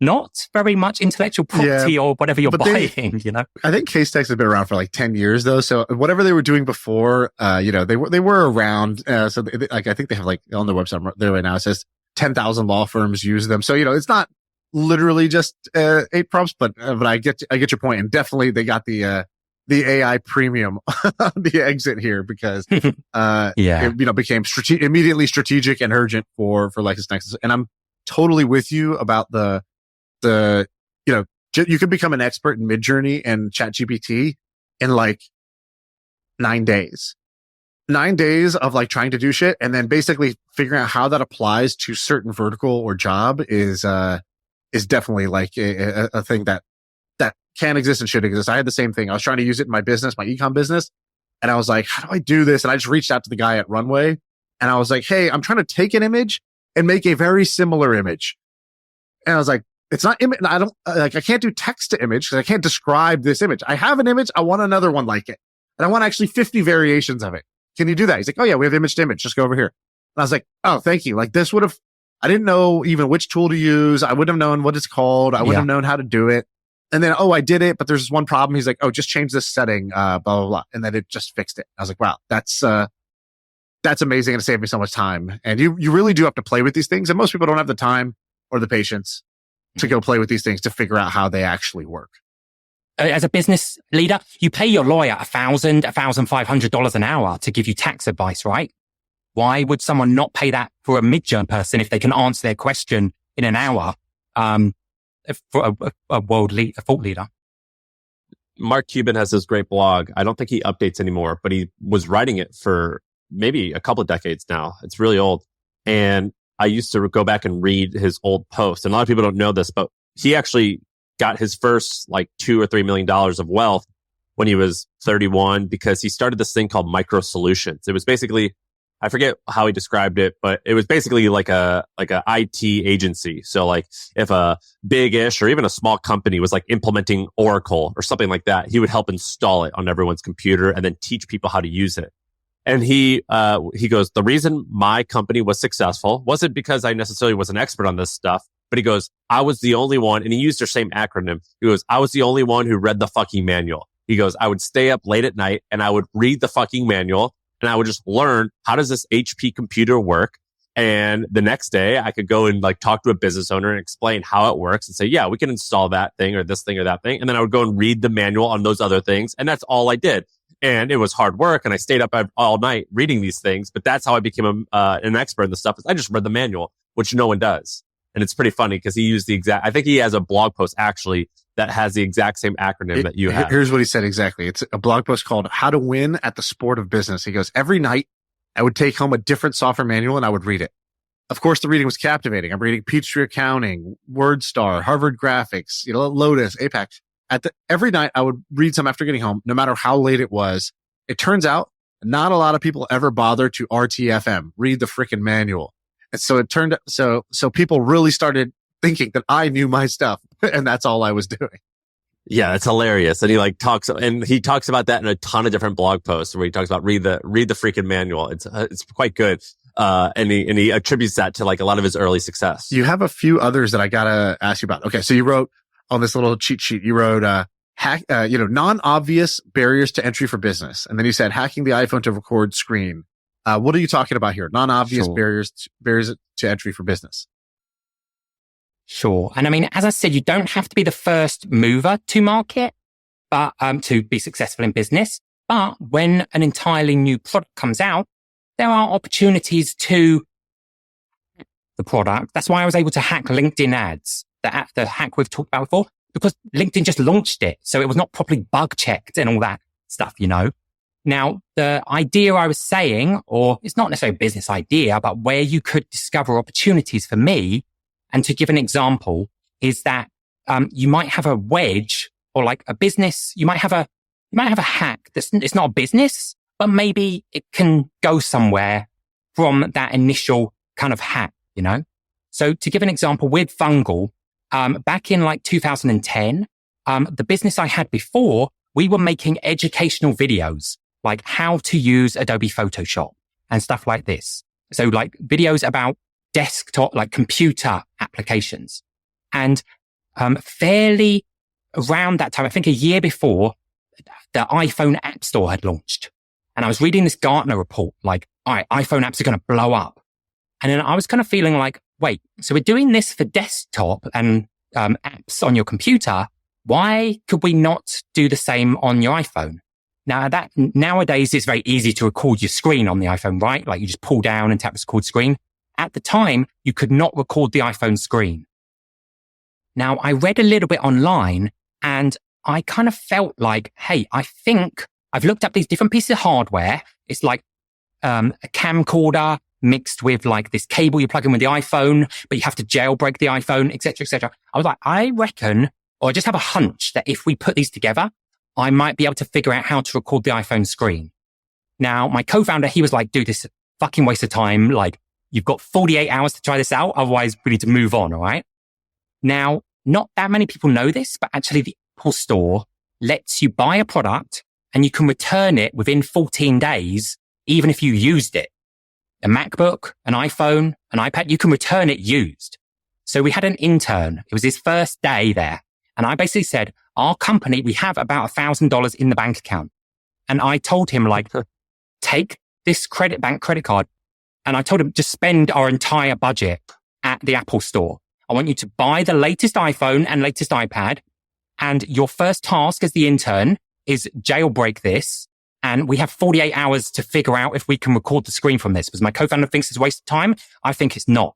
not very much intellectual property or whatever you're buying, you know? I think Case Text has been around for like 10 years though. So whatever they were doing before, they were around. So I think they have like on their website there right now, it says 10,000 law firms use them. So, it's not literally just 8 prompts, but I get your point. And definitely they got the AI premium on the exit here because, it became immediately strategic and urgent for LexisNexis. And I'm totally with you about you could become an expert in Midjourney and ChatGPT in like 9 days. 9 days of like trying to do shit and then basically figuring out how that applies to certain vertical or job is definitely like a thing that can exist and should exist. I had the same thing. I was trying to use it in my business, my ecom business. And I was like, how do I do this? And I just reached out to the guy at Runway and I was like, hey, I'm trying to take an image and make a very similar image. And I was like, it's not image. I can't do text to image because I can't describe this image. I have an image. I want another one like it. And I want actually 50 variations of it. Can you do that? He's like, oh yeah, we have image to image. Just go over here. And I was like, oh, thank you. Like this I didn't know even which tool to use. I wouldn't have known what it's called. I wouldn't have known how to do it. And then, I did it, but there's this one problem. He's like, oh, just change this setting, blah, blah, blah. And then it just fixed it. I was like, wow, that's amazing. And it saved me so much time. And you really do have to play with these things. And most people don't have the time or the patience to go play with these things to figure out how they actually work. As a business leader, you pay your lawyer $1,000, $1,500 an hour to give you tax advice, right? Why would someone not pay that for a Midjourney person if they can answer their question in an hour? For a thought leader. Marc Cuban has this great blog. I don't think he updates anymore, but he was writing it for maybe a couple of decades now. It's really old. And I used to go back and read his old posts. And a lot of people don't know this, but he actually got his first like $2 or $3 million of wealth when he was 31 because he started this thing called Micro Solutions. It was basically, I forget how he described it, but it was basically like a IT agency. So like if a big-ish or even a small company was like implementing Oracle or something like that, he would help install it on everyone's computer and then teach people how to use it. And he goes, the reason my company was successful wasn't because I necessarily was an expert on this stuff, But he goes, I was the only one, and he used their same acronym. He goes, I was the only one who read the fucking manual. He goes, I would stay up late at night and I would read the fucking manual and I would just learn, how does this HP computer work? And the next day I could go and like talk to a business owner and explain how it works and say, yeah, we can install that thing or this thing or that thing. And then I would go and read the manual on those other things. And that's all I did. And it was hard work. And I stayed up all night reading these things. But that's how I became an expert in the stuff. Is I just read the manual, which no one does. And it's pretty funny because he used the exact, I think he has a blog post actually that has the exact same acronym that you have. Here's what he said exactly. It's a blog post called How to Win at the Sport of Business. He goes, every night I would take home a different software manual and I would read it. Of course, the reading was captivating. I'm reading Peachtree Accounting, WordStar, Harvard Graphics, Lotus, Apex. Every night I would read some after getting home, no matter how late it was. It turns out not a lot of people ever bother to RTFM, read the freaking manual. And so it turned so people really started thinking that I knew my stuff, and that's all I was doing. Yeah, it's hilarious. And he talks about that in a ton of different blog posts where he talks about read the freaking manual. It's quite good. And he attributes that to like a lot of his early success. You have a few others that I gotta ask you about. Okay, so you wrote on this little cheat sheet, you wrote non-obvious barriers to entry for business, and then you said hacking the iPhone to record screen. What are you talking about here? Non-obvious barriers to entry for business. Sure. And I mean, as I said, you don't have to be the first mover to market, but to be successful in business. But when an entirely new product comes out, there are opportunities to the product. That's why I was able to hack LinkedIn ads, the hack we've talked about before, because LinkedIn just launched it. So it was not properly bug checked and all that stuff, Now, the idea I was saying, or it's not necessarily a business idea, but where you could discover opportunities for me, and to give an example, is that you might have a wedge or like a business. You might have a hack it's not a business, but maybe it can go somewhere from that initial kind of hack, So to give an example with Fungal, back in like 2010, the business I had before, we were making educational videos, like how to use Adobe Photoshop and stuff like this. So like videos about desktop, like computer applications. And fairly around that time, I think a year before, the iPhone App Store had launched. And I was reading this Gartner report, like, all right, iPhone apps are going to blow up. And then I was kind of feeling like, wait, so we're doing this for desktop and apps on your computer. Why could we not do the same on your iPhone? Now that nowadays it's very easy to record your screen on the iPhone, right? Like you just pull down and tap the record screen. At the time, you could not record the iPhone screen. Now I read a little bit online and I kind of felt like, hey, I think I've looked up these different pieces of hardware. It's like a camcorder mixed with like this cable you plug in with the iPhone, but you have to jailbreak the iPhone, etc., etc. I was like, I reckon, or I just have a hunch that if we put these together, I might be able to figure out how to record the iPhone screen. Now, my co-founder, he was like, dude, this is a fucking waste of time. Like, you've got 48 hours to try this out. Otherwise, we need to move on. All right. Now, not that many people know this, but actually the Apple Store lets you buy a product and you can return it within 14 days, even if you used it. A MacBook, an iPhone, an iPad, you can return it used. So we had an intern. It was his first day there. And I basically said, our company, we have about $1,000 in the bank account. And I told him like, take this credit card. And I told him just spend our entire budget at the Apple Store. I want you to buy the latest iPhone and latest iPad. And your first task as the intern is jailbreak this. And we have 48 hours to figure out if we can record the screen from this. Because my co-founder thinks it's a waste of time. I think it's not.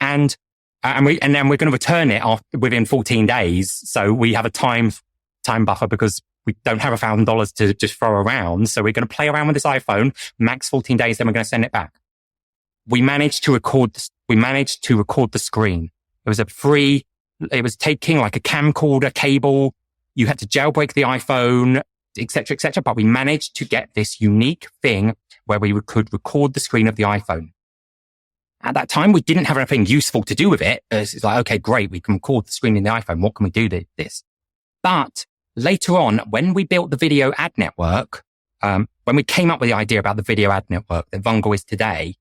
And then we're going to return it within 14 days. So we have a time buffer because we don't have $1,000 to just throw around. So we're going to play around with this iPhone, max 14 days, then we're going to send it back. We managed to record the screen. It was taking like a camcorder cable. You had to jailbreak the iPhone, etc., etc. But we managed to get this unique thing where we could record the screen of the iPhone. At that time, we didn't have anything useful to do with it. It's like, okay, great. We can record the screen in the iPhone. What can we do with this? But later on, when we built the video ad network, when we came up with the idea about the video ad network that Vungle is today,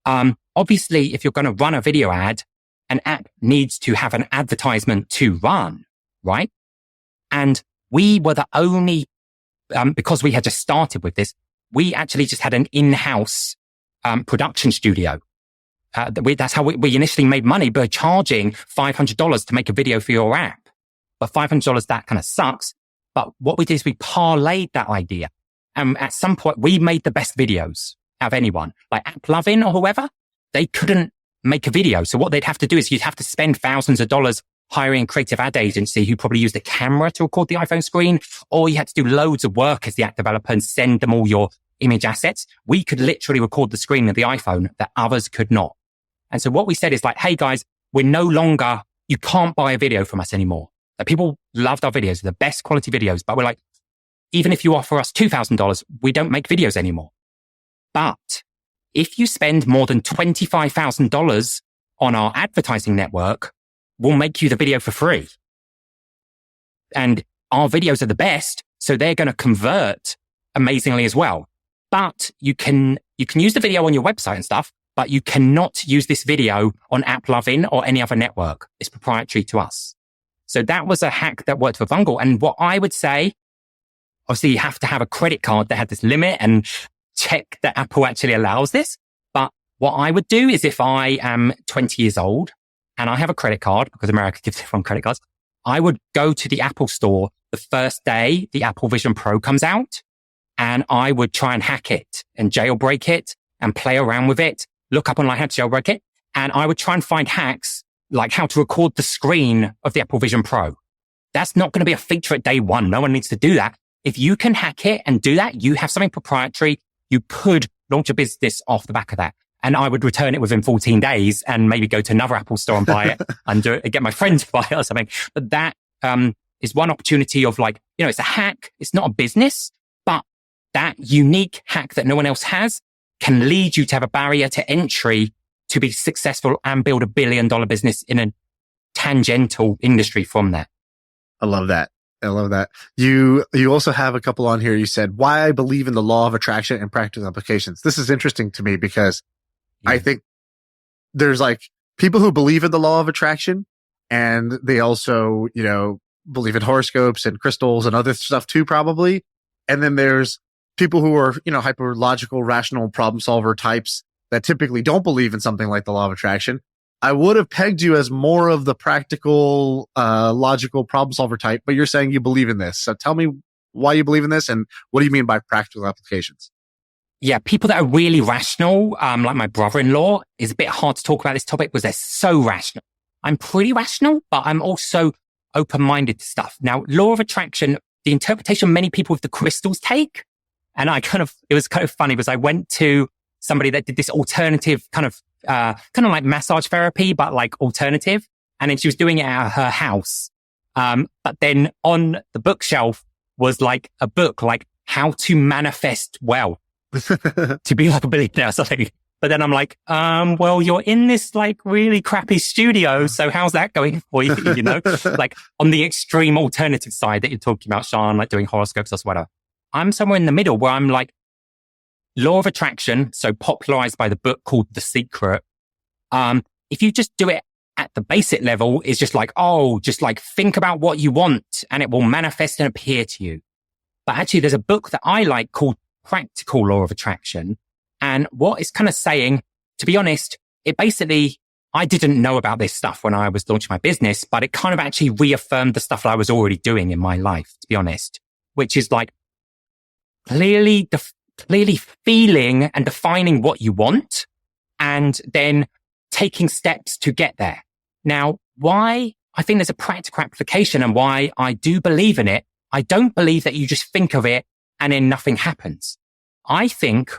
obviously, if you're going to run a video ad, an app needs to have an advertisement to run, right? And we were the only, because we had just started with this, we actually just had an in-house production studio. That's how we initially made money by charging $500 to make a video for your app. But $500, that kind of sucks. But what we did is we parlayed that idea. And at some point, we made the best videos out of anyone. Like AppLovin or whoever, they couldn't make a video. So what they'd have to do is you'd have to spend thousands of dollars hiring a creative ad agency who probably used a camera to record the iPhone screen, or you had to do loads of work as the app developer and send them all your image assets. We could literally record the screen of the iPhone that others could not. And so what we said is like, hey guys, we're no longer, you can't buy a video from us anymore. Like, people loved our videos, the best quality videos, but we're like, even if you offer us $2,000, we don't make videos anymore. But if you spend more than $25,000 on our advertising network, we'll make you the video for free. And our videos are the best, so they're going to convert amazingly as well. But you can use the video on your website and stuff, but you cannot use this video on AppLovin or any other network. It's proprietary to us. So that was a hack that worked for Vungle. And what I would say, obviously you have to have a credit card that had this limit and check that Apple actually allows this. But what I would do is if I am 20 years old and I have a credit card, because America gives everyone credit cards, I would go to the Apple store the first day the Apple Vision Pro comes out, and I would try and hack it and jailbreak it and play around with it, look up online how to jailbreak it. And I would try and find hacks like how to record the screen of the Apple Vision Pro. That's not going to be a feature at day one. No one needs to do that. If you can hack it and do that, you have something proprietary. You could launch a business off the back of that. And I would return it within 14 days and maybe go to another Apple store and buy it and do it, get my friends to buy it or something. But that is one opportunity of like, it's a hack. It's not a business, but that unique hack that no one else has can lead you to have a barrier to entry to be successful and build $1 billion business in a tangential industry from that. I love that. I love that. You also have a couple on here. You said, why I believe in the law of attraction and practical applications. This is interesting to me because I think there's like people who believe in the law of attraction, and they also, believe in horoscopes and crystals and other stuff too, probably. And then there's people who are, hyper logical, rational problem solver types that typically don't believe in something like the law of attraction. I would have pegged you as more of the practical, logical problem solver type, but you're saying you believe in this. So tell me why you believe in this and what do you mean by practical applications? Yeah, people that are really rational, like my brother-in-law, is a bit hard to talk about this topic because they're so rational. I'm pretty rational, but I'm also open-minded to stuff. Now, law of attraction, the interpretation many people with the crystals take, and it was kind of funny because I went to somebody that did this alternative kind of like massage therapy, but like alternative. And then she was doing it at her house. But then on the bookshelf was like a book, like how to manifest wealth to be like a billionaire or something. But then I'm like, well, you're in this like really crappy studio. So how's that going for you? Like on the extreme alternative side that you're talking about, Shaan, like doing horoscopes or whatever. I'm somewhere in the middle where I'm like, law of attraction, so popularized by the book called The Secret. If you just do it at the basic level, is just like, just like think about what you want and it will manifest and appear to you. But actually there's a book that I like called Practical Law of Attraction. And what it's kind of saying, to be honest, it basically, I didn't know about this stuff when I was launching my business, but it kind of actually reaffirmed the stuff that I was already doing in my life, to be honest, which is like clearly feeling and defining what you want and then taking steps to get there. Now, why I think there's a practical application and why I do believe in it. I don't believe that you just think of it and then nothing happens. I think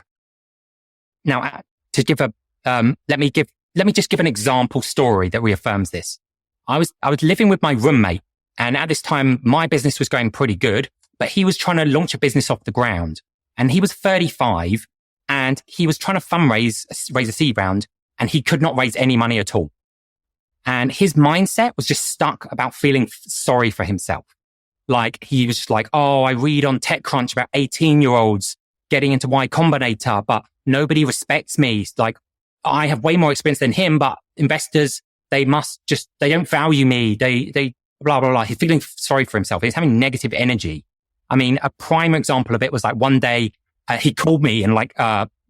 now to give let me just give an example story that reaffirms this. I was living with my roommate, and at this time my business was going pretty good, but he was trying to launch a business off the ground. And he was 35 and he was trying to raise a seed round, and he could not raise any money at all. And his mindset was just stuck about feeling sorry for himself. Like he was just like, I read on TechCrunch about 18-year-olds getting into Y Combinator, but nobody respects me. Like I have way more experience than him, but investors, they don't value me. They blah, blah, blah. He's feeling sorry for himself. He's having negative energy. I mean, a prime example of it was like one day, he called me and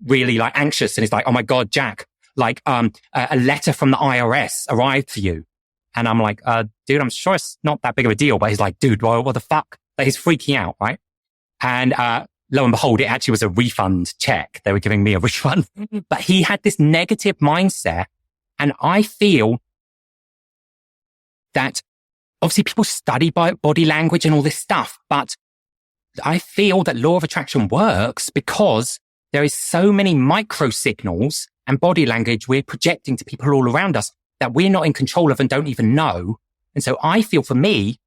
really anxious. And he's like, oh my God, Jack, a letter from the IRS arrived for you. And I'm like, dude, I'm sure it's not that big of a deal. But he's like, dude, well, what the fuck? Like, he's freaking out, right? And, lo and behold, it actually was a refund check. They were giving me a refund. But he had this negative mindset. And I feel that obviously people study body language and all this stuff, but I feel that law of attraction works because there is so many micro signals and body language we're projecting to people all around us that we're not in control of and don't even know. And so I feel for me,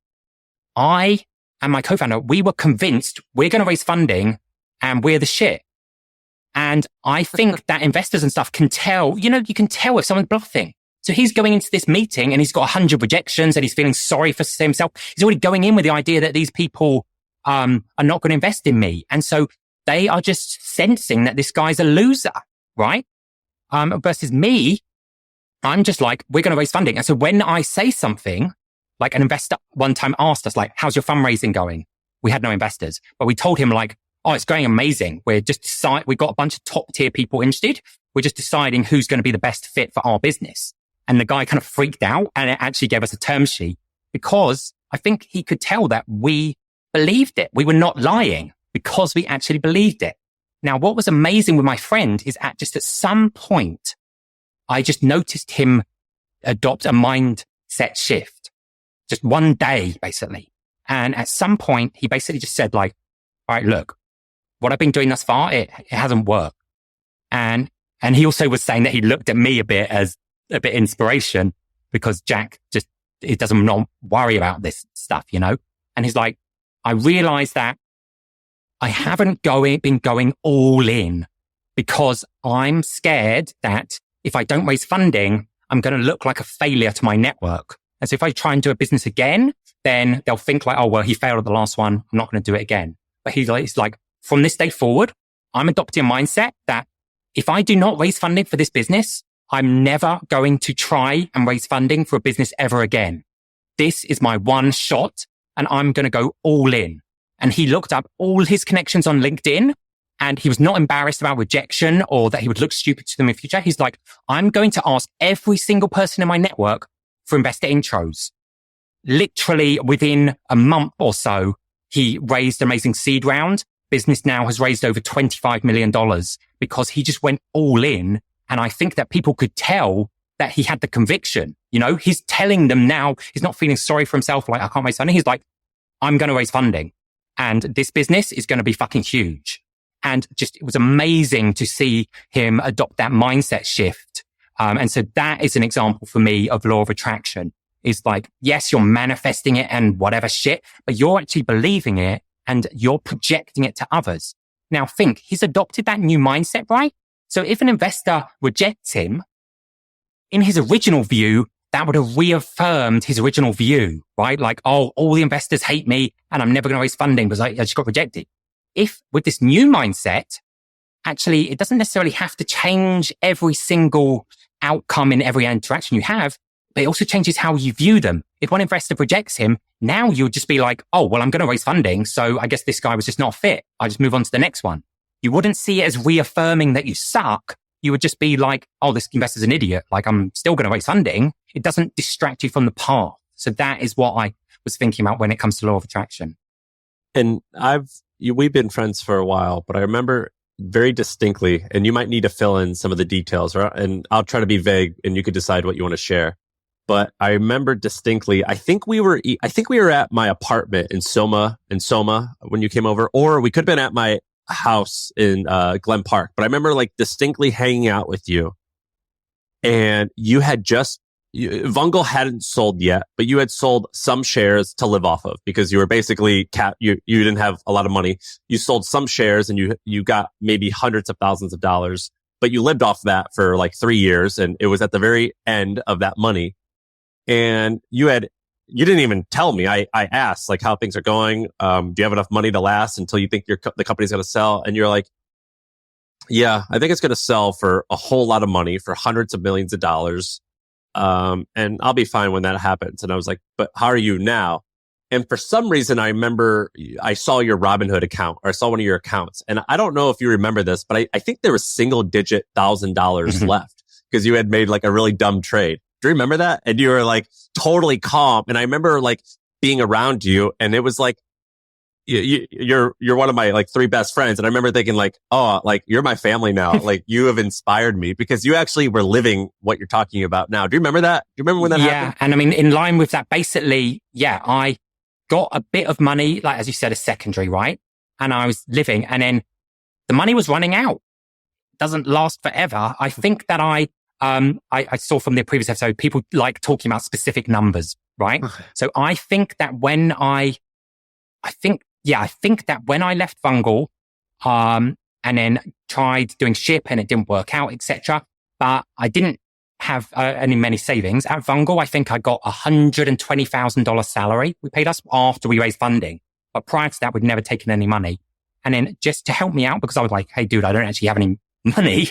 I and my co-founder, we were convinced we're going to raise funding and we're the shit. And I think that investors and stuff can tell, you can tell if someone's bluffing. So he's going into this meeting and he's got 100 rejections and he's feeling sorry for himself. He's already going in with the idea that these people are not going to invest in me. And so they are just sensing that this guy's a loser, right? Versus me, I'm just like, we're going to raise funding. And so when I say something, like an investor one time asked us, like, how's your fundraising going? We had no investors, but we told him oh, it's going amazing. We've got a bunch of top tier people interested. We're just deciding who's going to be the best fit for our business. And the guy kind of freaked out and it actually gave us a term sheet because I think he could tell that we believed it. We were not lying because we actually believed it. Now, what was amazing with my friend is at some point, I just noticed him adopt a mindset shift. Just one day, basically. And at some point, he basically just said all right, look, what I've been doing thus far, it hasn't worked. And he also was saying that he looked at me a bit as a bit inspiration because Jack he doesn't not worry about this stuff, And he's like, I realized that I haven't been going all in because I'm scared that if I don't raise funding, I'm going to look like a failure to my network. And so if I try and do a business again, then they'll think oh, well, he failed at the last one. I'm not going to do it again. But he's like, from this day forward, I'm adopting a mindset that if I do not raise funding for this business, I'm never going to try and raise funding for a business ever again. This is my one shot and I'm going to go all in. And he looked up all his connections on LinkedIn and he was not embarrassed about rejection or that he would look stupid to them in the future. He's like, I'm going to ask every single person in my network for investor intros. Literally within a month or so, he raised an amazing seed round. Business now has raised over $25 million because he just went all in. And I think that people could tell that he had the conviction. He's telling them now, he's not feeling sorry for himself. I can't raise funding. He's like, I'm going to raise funding and this business is going to be fucking huge. And it was amazing to see him adopt that mindset shift. And so that is an example for me of law of attraction. Is yes, you're manifesting it and whatever shit, but you're actually believing it and you're projecting it to others. Now think, he's adopted that new mindset, right? So if an investor rejects him, in his original view, that would have reaffirmed his original view, right? Oh, all the investors hate me and I'm never going to raise funding because I just got rejected. If with this new mindset, actually, it doesn't necessarily have to change every single outcome in every interaction you have, but it also changes how you view them. If one investor rejects him, now you'll just be like, oh, well, I'm going to raise funding. So I guess this guy was just not fit. I just move on to the next one. You wouldn't see it as reaffirming that you suck. You would just be like, oh, this investor's an idiot. I'm still going to raise funding. It doesn't distract you from the path. So that is what I was thinking about when it comes to law of attraction. And we've been friends for a while, but I remember very distinctly, and you might need to fill in some of the details, right? And I'll try to be vague and you could decide what you want to share. But I remember distinctly, I think we were at my apartment in Soma when you came over, or we could have been at my house in Glen Park. But I remember distinctly hanging out with you and you had Vungle hadn't sold yet, but you had sold some shares to live off of because you were basically you didn't have a lot of money. You sold some shares and you got maybe hundreds of thousands of dollars, but you lived off that for 3 years. And it was at the very end of that money. And you didn't even tell me. I asked how things are going. Do you have enough money to last until you think the company's going to sell? And you're like, yeah, I think it's going to sell for a whole lot of money, for hundreds of millions of dollars. And I'll be fine when that happens. And I was like, but how are you now? And for some reason, I remember I saw your Robinhood account, or I saw one of your accounts. And I don't know if you remember this, but I think there was single-digit $1,000 left because you had made like a really dumb trade. Do you remember that? And you were like totally calm. And I remember like being around you, and it was like, you're one of my like 3 best friends. And I remember thinking like, oh, like you're my family now. Like you have inspired me because you actually were living what you're talking about now. Do you remember that? Do you remember when that happened? Yeah. And I mean, in line with that, basically, I got a bit of money, like as you said, a secondary, right? And I was living, and then the money was running out. Doesn't last forever. I think that I saw from the previous episode, people like talking about specific numbers, right? So I think that when I think that when I left Vungle, and then tried doing ship and it didn't work out, etc. But I didn't have many savings. At Vungle, I think I got $120,000 salary. We paid us after we raised funding. But prior to that, we'd never taken any money. And then just to help me out, because I was like, hey, dude, I don't actually have any money.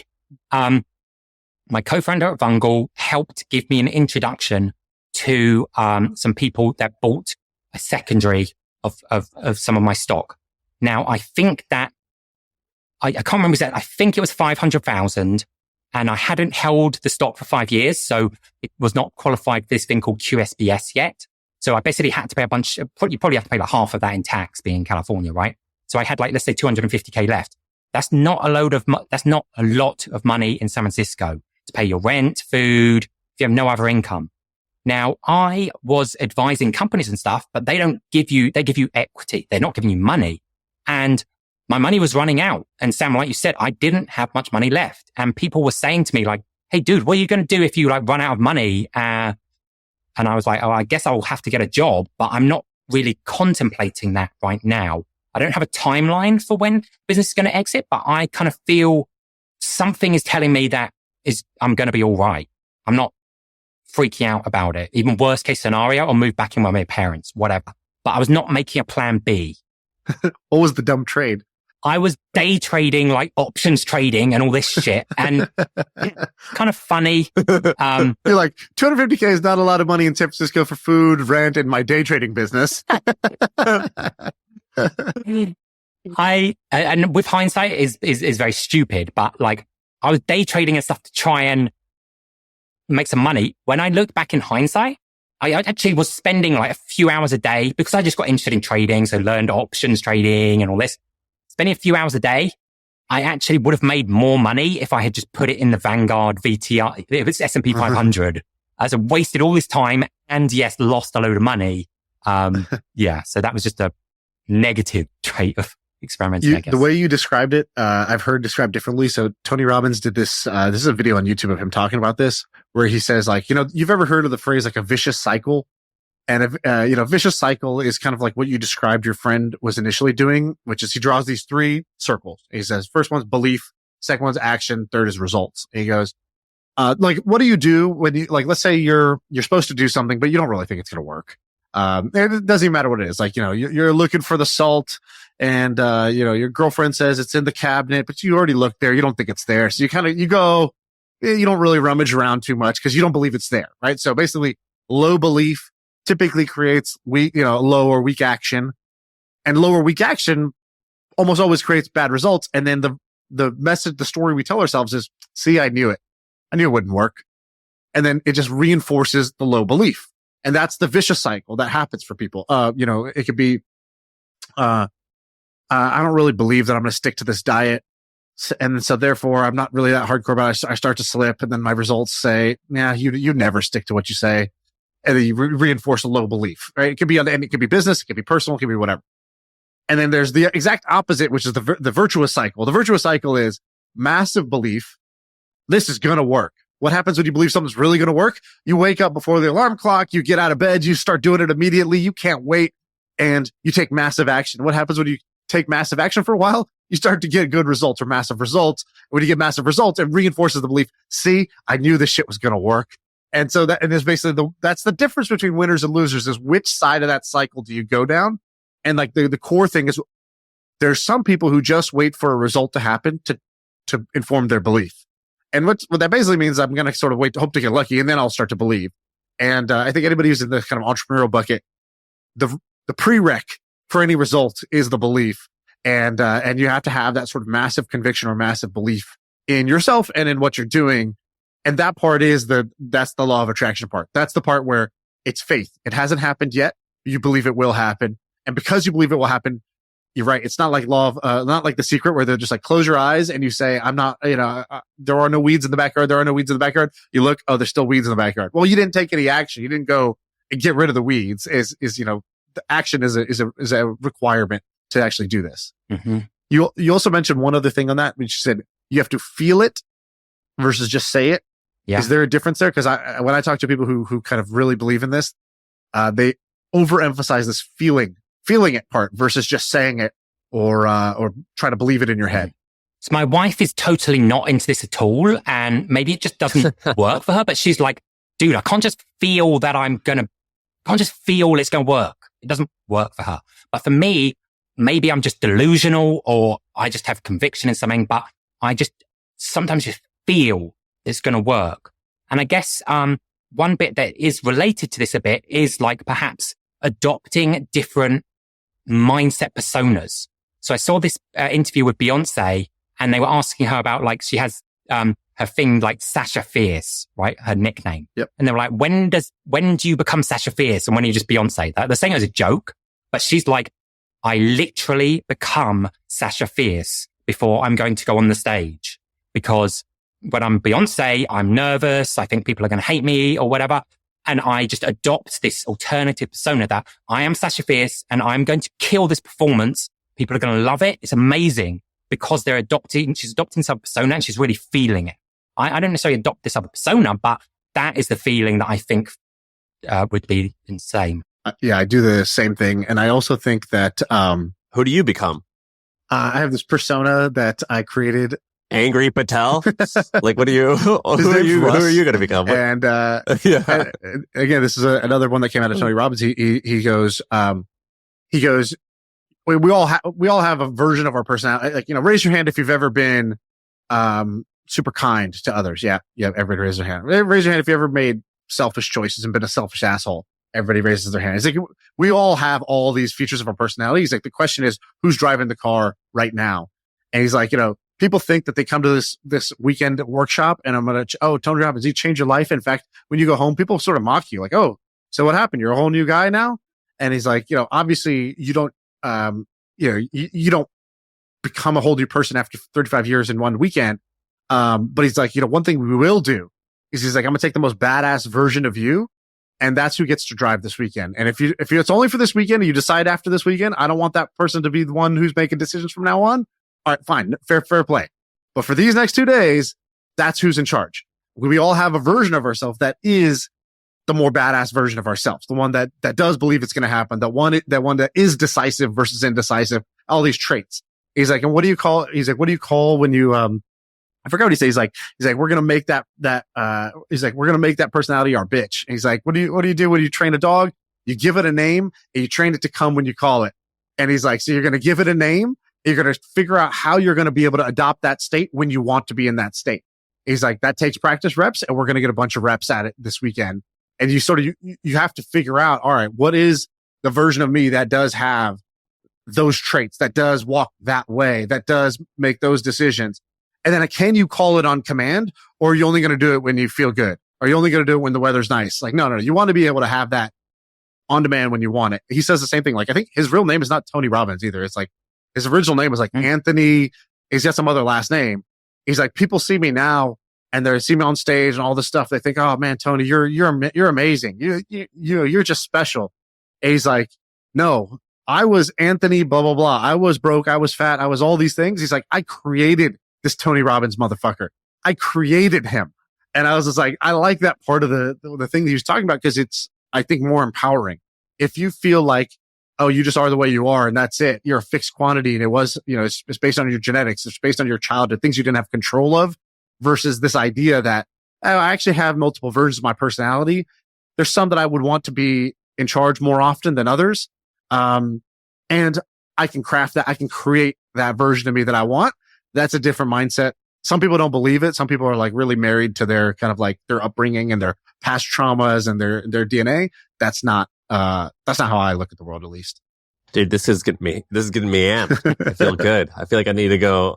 My co-founder at Vungle helped give me an introduction to some people that bought a secondary of some of my stock. Now, I think that I can't remember exactly. I think it was 500,000, and I hadn't held the stock for 5 years, so it was not qualified for this thing called QSBS yet. So I basically had to pay you probably have to pay like half of that in tax being in California, right? So I had like, let's say 250K left. That's not a lot of money in San Francisco to pay your rent, food, if you have no other income. Now, I was advising companies and stuff, but they give you equity. They're not giving you money. And my money was running out. And Sam, like you said, I didn't have much money left. And people were saying to me like, hey, dude, what are you going to do if you like run out of money? And I was like, oh, I guess I'll have to get a job, but I'm not really contemplating that right now. I don't have a timeline for when business is going to exit, but I kind of feel something is telling me that I'm going to be all right. I'm not freaking out about it. Even worst case scenario, I'll move back in with my parents, whatever. But I was not making a plan B. What was the dumb trade? I was day trading, like options trading and all this shit. And kind of funny. You're like, 250K is not a lot of money in San Francisco for food, rent, and my day trading business. And with hindsight is very stupid, but like I was day trading and stuff to try and make some money. When I look back in hindsight, I actually was spending like a few hours a day because I just got interested in trading. So learned options trading and all this. Spending a few hours a day, I actually would have made more money if I had just put it in the Vanguard VTR. If it's S&P 500. As I wasted all this time and yes, lost a load of money. So that was just a negative trait of experimenting, I guess. The way you described it, I've heard described differently. So Tony Robbins did this. This is a video on YouTube of him talking about this, where he says like, you've ever heard of the phrase like a vicious cycle? And, vicious cycle is kind of like what you described your friend was initially doing, which is he draws these 3 circles. He says, first one's belief, second one's action, third is results. And he goes, what do you do when you, like, let's say you're supposed to do something, but you don't really think it's going to work. It doesn't even matter what it is. Like, you're looking for the salt and, your girlfriend says it's in the cabinet, but you already looked there. You don't think it's there. So you go, you don't really rummage around too much because you don't believe it's there. Right. So basically low belief typically creates low or weak action, and lower weak action almost always creates bad results. And then the story we tell ourselves is, see, I knew it. I knew it wouldn't work. And then it just reinforces the low belief. And that's the vicious cycle that happens for people. It could be, I don't really believe that I'm going to stick to this diet. And so therefore I'm not really that hardcore, but I start to slip. And then my results say, yeah, you never stick to what you say. And then you reinforce a low belief, right? It could be it could be business, it could be personal, it could be whatever. And then there's the exact opposite, which is the virtuous cycle. The virtuous cycle is massive belief. This is going to work. What happens when you believe something's really going to work? You wake up before the alarm clock, you get out of bed, you start doing it immediately. You can't wait, and you take massive action. What happens when you take massive action for a while? You start to get good results or massive results. When you get massive results, it reinforces the belief. See, I knew this shit was going to work. And so there's basically that's the difference between winners and losers, is which side of that cycle do you go down? And like the core thing is, there's some people who just wait for a result to happen to inform their belief. And what that basically means, I'm going to sort of hope to get lucky, and then I'll start to believe. And I think anybody who's in the kind of entrepreneurial bucket, the prereq for any result is the belief. And you have to have that sort of massive conviction or massive belief in yourself and in what you're doing. And that part is that's the law of attraction part. That's the part where it's faith. It hasn't happened yet. You believe it will happen. And because you believe it will happen, you're right. It's not like not like The Secret where they're just like, close your eyes and you say, I'm not, there are no weeds in the backyard. There are no weeds in the backyard. You look, oh, there's still weeds in the backyard. Well, you didn't take any action. You didn't go and get rid of the weeds. The action is a requirement to actually do this. Mm-hmm. You also mentioned one other thing on that, which you said you have to feel it versus just say it. Yeah. Is there a difference there? Because when I talk to people who kind of really believe in this, they overemphasize this feeling it part versus just saying it or try to believe it in your head. So my wife is totally not into this at all, and maybe it just doesn't work for her. But she's like, dude, I can't just feel that can't just feel it's going to work. It doesn't work for her. But for me, maybe I'm just delusional or I just have conviction in something, but I just sometimes just feel it's going to work. And I guess, one bit that is related to this a bit is like perhaps adopting different mindset personas. So I saw this interview with Beyonce and they were asking her about like, she has, her thing like Sasha Fierce, right? Her nickname. Yep. And they were like, when do you become Sasha Fierce? And when are you just Beyonce? They're saying it as a joke, but she's like, I literally become Sasha Fierce before I'm going to go on the stage, because when I'm Beyonce, I'm nervous. I think people are going to hate me or whatever. And I just adopt this alternative persona that I am Sasha Fierce and I'm going to kill this performance. People are going to love it. It's amazing because she's adopting some persona and she's really feeling it. I don't necessarily adopt this other persona, but that is the feeling that I think would be insane. Yeah, I do the same thing. And I also think that, Who do you become? I have this persona that I created. Angry Patel? Like, who are you going to become? And, Yeah. and again, this is another one that came out of Tony Robbins. He goes, we all have a version of our personality. Like, raise your hand if you've ever been, super kind to others. Yeah. Everybody raise their hand. Raise your hand if you ever made selfish choices and been a selfish asshole. Everybody raises their hand. It's like, we all have all these features of our personality. He's like, the question is, who's driving the car right now? And he's like, people think that they come to this weekend workshop and I'm going to, Tony Robbins, he changed your life. In fact, when you go home, people sort of mock you like, oh, so what happened? You're a whole new guy now? And he's like, obviously you don't, you don't become a whole new person after 35 years in one weekend. But he's like, one thing we will do is he's like, I'm going to take the most badass version of you. And that's who gets to drive this weekend. And if it's only for this weekend and you decide after this weekend, I don't want that person to be the one who's making decisions from now on. All right, fine. Fair play. But for these next 2 days, that's who's in charge. We all have a version of ourselves that is the more badass version of ourselves. The one that does believe it's going to happen. That one that is decisive versus indecisive. All these traits. He's like, and what do you call when you, I forgot what he says. He's like, we're going to make that we're going to make that personality our bitch. And he's like, what do you do when you train a dog? You give it a name and you train it to come when you call it. And he's like, so you're going to give it a name. You're going to figure out how you're going to be able to adopt that state when you want to be in that state. He's like, that takes practice reps and we're going to get a bunch of reps at it this weekend. And you sort of, you have to figure out, all right, what is the version of me that does have those traits, that does walk that way, that does make those decisions. And then can you call it on command, or are you only going to do it when you feel good? Are you only going to do it when the weather's nice? Like, no. You want to be able to have that on demand when you want it. He says the same thing. Like, I think his real name is not Tony Robbins either. It's like his original name was like Anthony. He's got some other last name. He's like, people see me now and they see me on stage and all this stuff. They think, oh man, Tony, you're amazing. You're just special. And he's like, no, I was Anthony, blah, blah, blah. I was broke. I was fat. I was all these things. He's like, I created this Tony Robbins motherfucker. I created him. And I was just like, I like that part of the thing that he was talking about because it's, I think, more empowering. If you feel like, oh, you just are the way you are and that's it. You're a fixed quantity and it was, it's based on your genetics. It's based on your childhood, things you didn't have control of versus this idea that, oh, I actually have multiple versions of my personality. There's some that I would want to be in charge more often than others. And I can craft that. I can create that version of me that I want. That's a different mindset. some people don't believe it. Some people are like really married to their kind of like their upbringing and their past traumas and their DNA. That's not how I look at the world, at least. Dude, this is getting me amped. I feel good. I feel like I need to go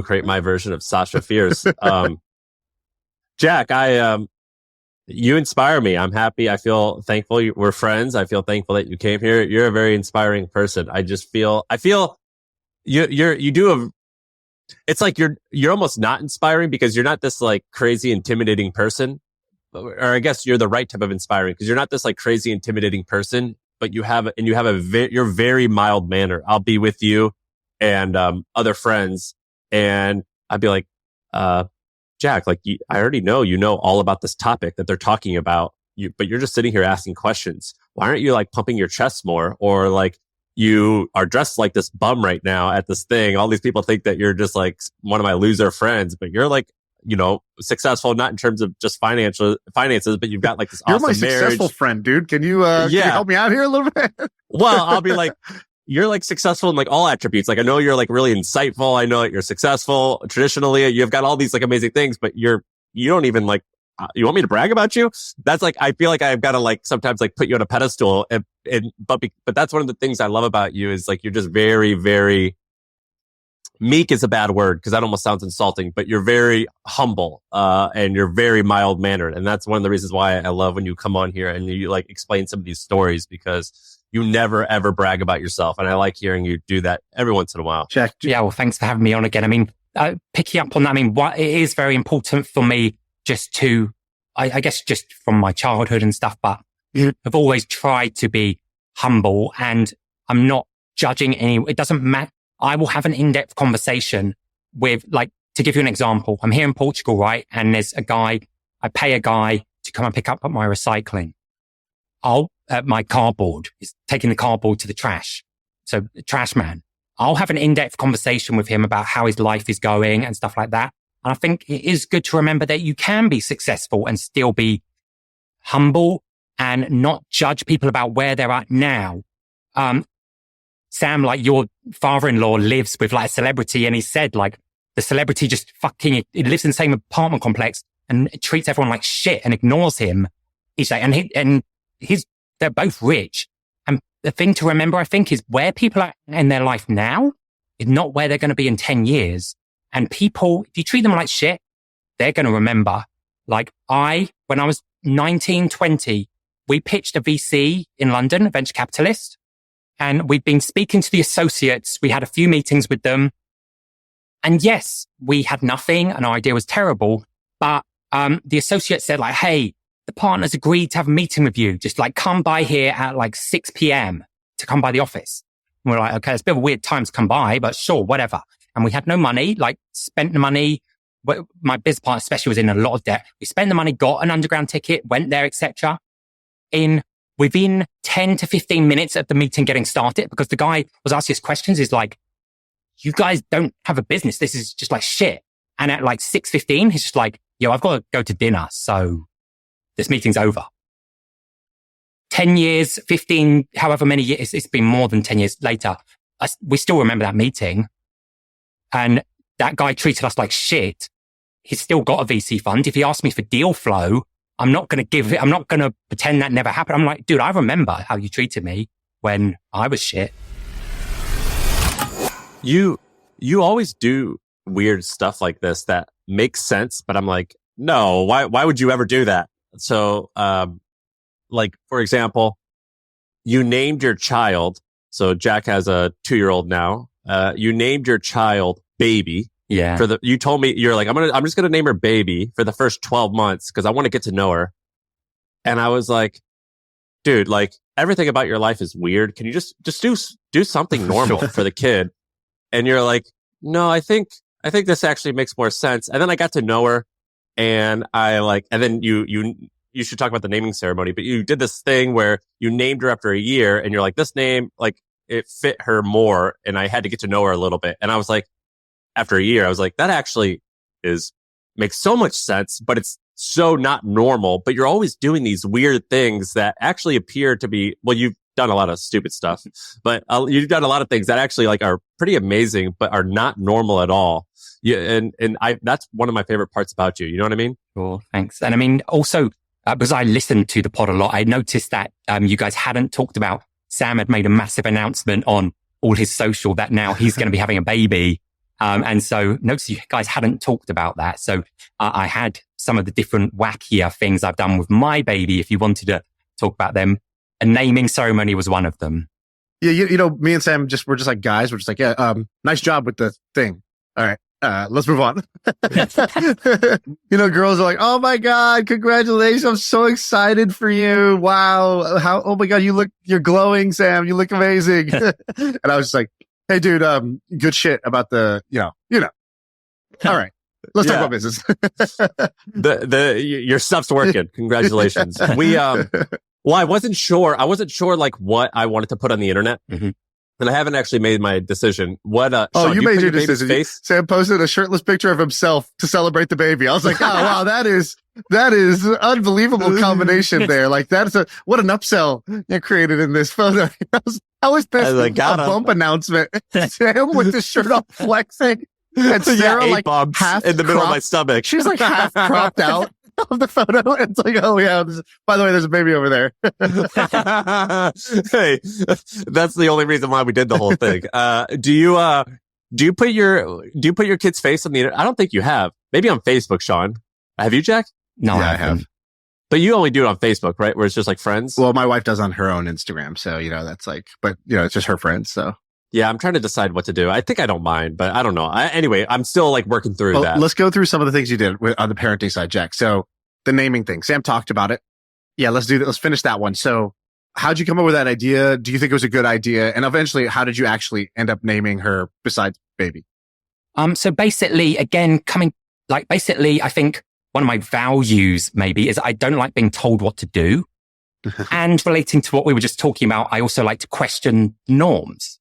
create my version of Sasha Fierce. Jack, you inspire me. I'm happy. I feel thankful. We're friends. I feel thankful that you came here. You're a very inspiring person. I feel you do it's like you're almost not inspiring because you're not this like crazy intimidating person. Or I guess you're the right type of inspiring because you're not this like crazy intimidating person, but you're very mild manner. I'll be with you and other friends and I'd be like, Jack, like I already know you know all about this topic that they're talking about, but you're just sitting here asking questions. Why aren't you like pumping your chest more? Or like you are dressed like this bum right now at this thing. All these people think that you're just like one of my loser friends, but you're like, successful, not in terms of just finances, but you've got like this awesome marriage. You're my successful friend, dude. Can you help me out here a little bit? Well, I'll be like, you're like successful in like all attributes. Like I know you're like really insightful. I know that you're successful traditionally. You've got all these like amazing things, but you don't even like, you want me to brag about you? That's like, I feel like I've got to like sometimes like put you on a pedestal but that's one of the things I love about you is like, you're just very, very meek is a bad word because that almost sounds insulting, but you're very humble, and you're very mild mannered. And that's one of the reasons why I love when you come on here and you like explain some of these stories because you never ever brag about yourself. And I like hearing you do that every once in a while. Jack. Yeah. Well, thanks for having me on again. I mean, picking up on that, what it is very important for me just to, I guess just from my childhood and stuff, but I've always tried to be humble and I'm not judging it doesn't matter. I will have an in-depth conversation with, like, to give you an example, I'm here in Portugal, right? And there's I pay a guy to come and pick up my recycling. My cardboard is taking the cardboard to the trash. So the trash man, I'll have an in-depth conversation with him about how his life is going and stuff like that. And I think it is good to remember that you can be successful and still be humble and not judge people about where they're at now. Sam, like your father-in-law lives with like a celebrity and he said like the celebrity just he lives in the same apartment complex and treats everyone like shit and ignores him. He's like, they're both rich. And the thing to remember, I think, is where people are in their life now is not where they're going to be in 10 years. And people, if you treat them like shit, they're going to remember. Like when I was 19, 20, we pitched a VC in London, a venture capitalist. And we'd been speaking to the associates. We had a few meetings with them. And yes, we had nothing and our idea was terrible. But the associate said like, hey, the partners agreed to have a meeting with you. Just like come by here at like 6 p.m. to come by the office. And we're like, okay, it's a bit of a weird time to come by, but sure, whatever. And we had no money, like spent the money. My business partner especially was in a lot of debt. We spent the money, got an underground ticket, went there, etc. Within 10 to 15 minutes of the meeting getting started, because the guy was asking us questions, is like, you guys don't have a business. This is just like shit. And at like 6:15, he's just like, yo, I've got to go to dinner. So this meeting's over. 10 years, 15, however many years, it's been more than 10 years later. We still remember that meeting. And that guy treated us like shit. He's still got a VC fund. If he asked me for deal flow, I'm not going to pretend that never happened. I'm like, dude, I remember how you treated me when I was shit. You always do weird stuff like this that makes sense, but I'm like, no, why would you ever do that? So, like, for example, you named your child. So Jack has a 2-year-old now. You named your child Baby. Yeah. You told me, you're like, I'm just going to name her Baby for the first 12 months because I want to get to know her. And I was like, dude, like everything about your life is weird. Can you just do something normal for the kid? And you're like, no, I think this actually makes more sense. And then I got to know her and and then you should talk about the naming ceremony, but you did this thing where you named her after a year and you're like, this name, like it fit her more. And I had to get to know her a little bit. And I was like, after a year, I was like, that actually makes so much sense, but it's so not normal. But you're always doing these weird things that actually appear to be, well, done a lot of stupid stuff, but you've done a lot of things that actually like are pretty amazing, but are not normal at all. Yeah, and that's one of my favorite parts about you. You know what I mean? Sure, thanks. And I mean, also, because I listened to the pod a lot, I noticed that you guys hadn't talked about Sam had made a massive announcement on all his social that now he's going to be having a baby. And so notice you guys hadn't talked about that. So I had some of the different wackier things I've done with my baby, if you wanted to talk about them. A naming ceremony was one of them. Yeah, you know, me and Sam we're just like guys. We're just like, yeah, nice job with the thing. All right. Let's move on. You know, girls are like, oh my God, congratulations. I'm so excited for you. Wow. Oh my God, you're glowing, Sam. You look amazing. And I was just like, hey dude, good shit about the, you know. All right. Let's talk about business. Your stuff's working. Congratulations. Well, I wasn't sure like what I wanted to put on the internet. Mm-hmm. And I haven't actually made my decision. Sean, you made your decision. Sam posted a shirtless picture of himself to celebrate the baby. I was like, oh wow, that is an unbelievable combination there. Like what an upsell you created in this photo. I was this a bump announcement. Sam with the shirt off flexing. And Sarah like half in the middle of my stomach. She's like half cropped out of the photo. It's like, oh yeah, by the way, there's a baby over there. Hey, that's the only reason why we did the whole thing. Do you put your kid's face on the internet? I don't think you have. Maybe on Facebook, Sean. Have you, Jack? No, yeah, I have. But you only do it on Facebook, right? Where it's just like friends? Well, my wife does on her own Instagram. So, you know, that's like, but you know, it's just her friends. So. Yeah, I'm trying to decide what to do. I think I don't mind, but I don't know. Anyway, I'm still like working through that. Let's go through some of the things you did on the parenting side, Jack. So the naming thing, Sam talked about it. Yeah, let's do that. Let's finish that one. So how'd you come up with that idea? Do you think it was a good idea? And eventually, how did you actually end up naming her besides baby? So basically, again, I think one of my values maybe is I don't like being told what to do. And relating to what we were just talking about, I also like to question norms.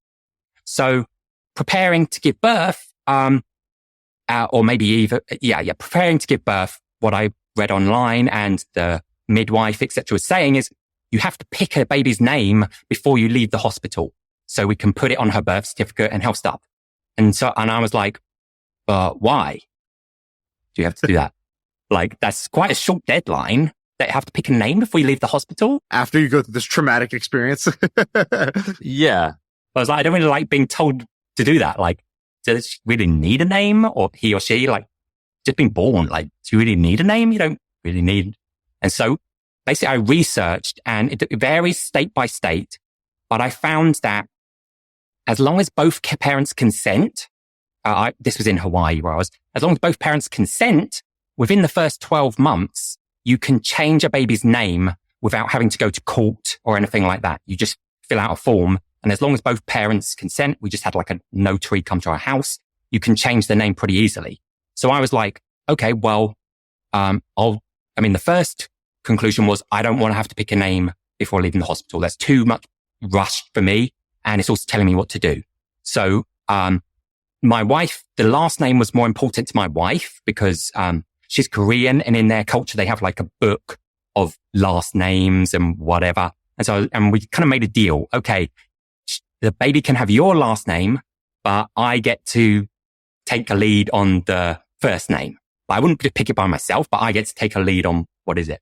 So preparing to give birth, or maybe even, preparing to give birth, what I read online and the midwife, etc., was saying is you have to pick a baby's name before you leave the hospital so we can put it on her birth certificate and health stuff. And I was like, why do you have to do that? Like, that's quite a short deadline that you have to pick a name before you leave the hospital. After you go through this traumatic experience. Yeah. I was like, I don't really like being told to do that. Like, does she really need a name, or he or she, like, just being born? Like, do you really need a name? You don't really need. And so basically I researched, and it varies state by state, but I found that as long as both parents consent, this was in Hawaii where I was, as long as both parents consent, within the first 12 months, you can change a baby's name without having to go to court or anything like that. You just fill out a form. And as long as both parents consent, we just had like a notary come to our house, you can change the name pretty easily. So I was like, okay, well, the first conclusion was I don't want to have to pick a name before leaving the hospital. That's too much rushed for me. And it's also telling me what to do. So, my wife, the last name was more important to my wife because, she's Korean, and in their culture, they have like a book of last names and whatever. And we kind of made a deal. Okay, the baby can have your last name, but I get to take a lead on the first name. I wouldn't pick it by myself, but I get to take a lead on what is it.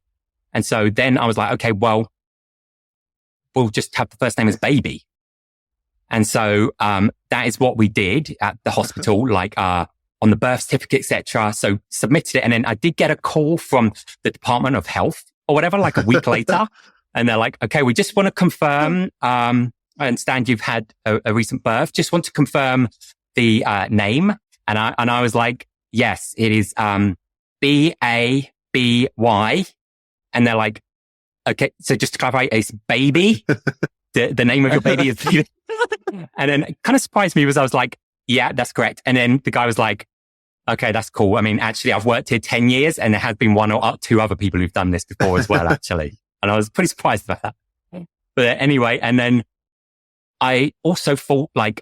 And so then I was like, okay, well, we'll just have the first name as baby. And so, that is what we did at the hospital, like, on the birth certificate, etc. So submitted it. And then I did get a call from the Department of Health or whatever, like a week later. And they're like, okay, we just want to confirm, I understand you've had a recent birth. Just want to confirm the name. And I was like, yes, it is Baby. And they're like, okay, so just to clarify, it's baby. The name of your baby is. And then it kind of surprised me because I was like, yeah, that's correct. And then the guy was like, okay, that's cool. I mean, actually, I've worked here 10 years and there has been one or two other people who've done this before as well, actually. And I was pretty surprised about that. But anyway, and then I also thought like,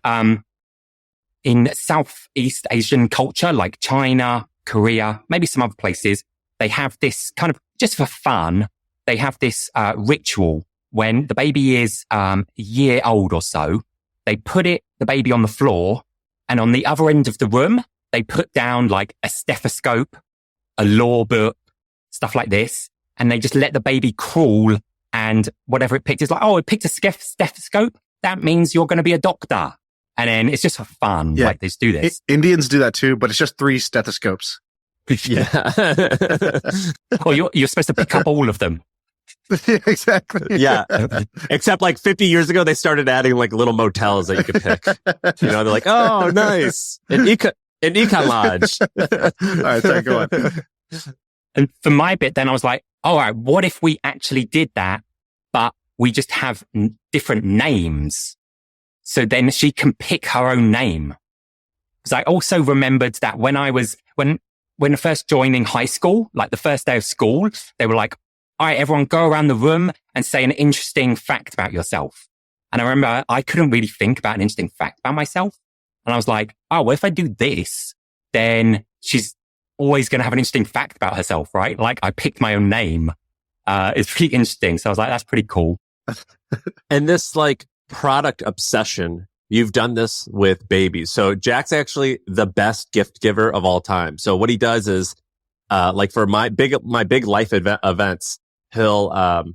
in Southeast Asian culture, like China, Korea, maybe some other places, they have this kind of, just for fun, they have this ritual when the baby is a year old or so, they put the baby on the floor, and on the other end of the room, they put down like a stethoscope, a law book, stuff like this, and they just let the baby crawl, and whatever it picked is like, oh, it picked a stethoscope. That means you're going to be a doctor. And then it's just for fun. Yeah. Like they just do this. Indians do that too, but it's just 3 stethoscopes. Yeah. Or you're supposed to pick up all of them. Yeah, exactly. Yeah. Except like 50 years ago, they started adding like little motels that you could pick. You know, they're like, oh, nice. An econ lodge. All right, sorry, go on. And for my bit, then I was like, all right, what if we actually did that, but we just have different names? So then she can pick her own name. Because I also remembered that when I first joining high school, like the first day of school, they were like, all right, everyone go around the room and say an interesting fact about yourself. And I remember I couldn't really think about an interesting fact about myself. And I was like, oh, well, if I do this, then she's always going to have an interesting fact about herself, right? Like I picked my own name. It's pretty interesting. So I was like, that's pretty cool. And this like product obsession, you've done this with babies. So Jack's actually the best gift giver of all time. So what he does is, like for my big life events, he'll,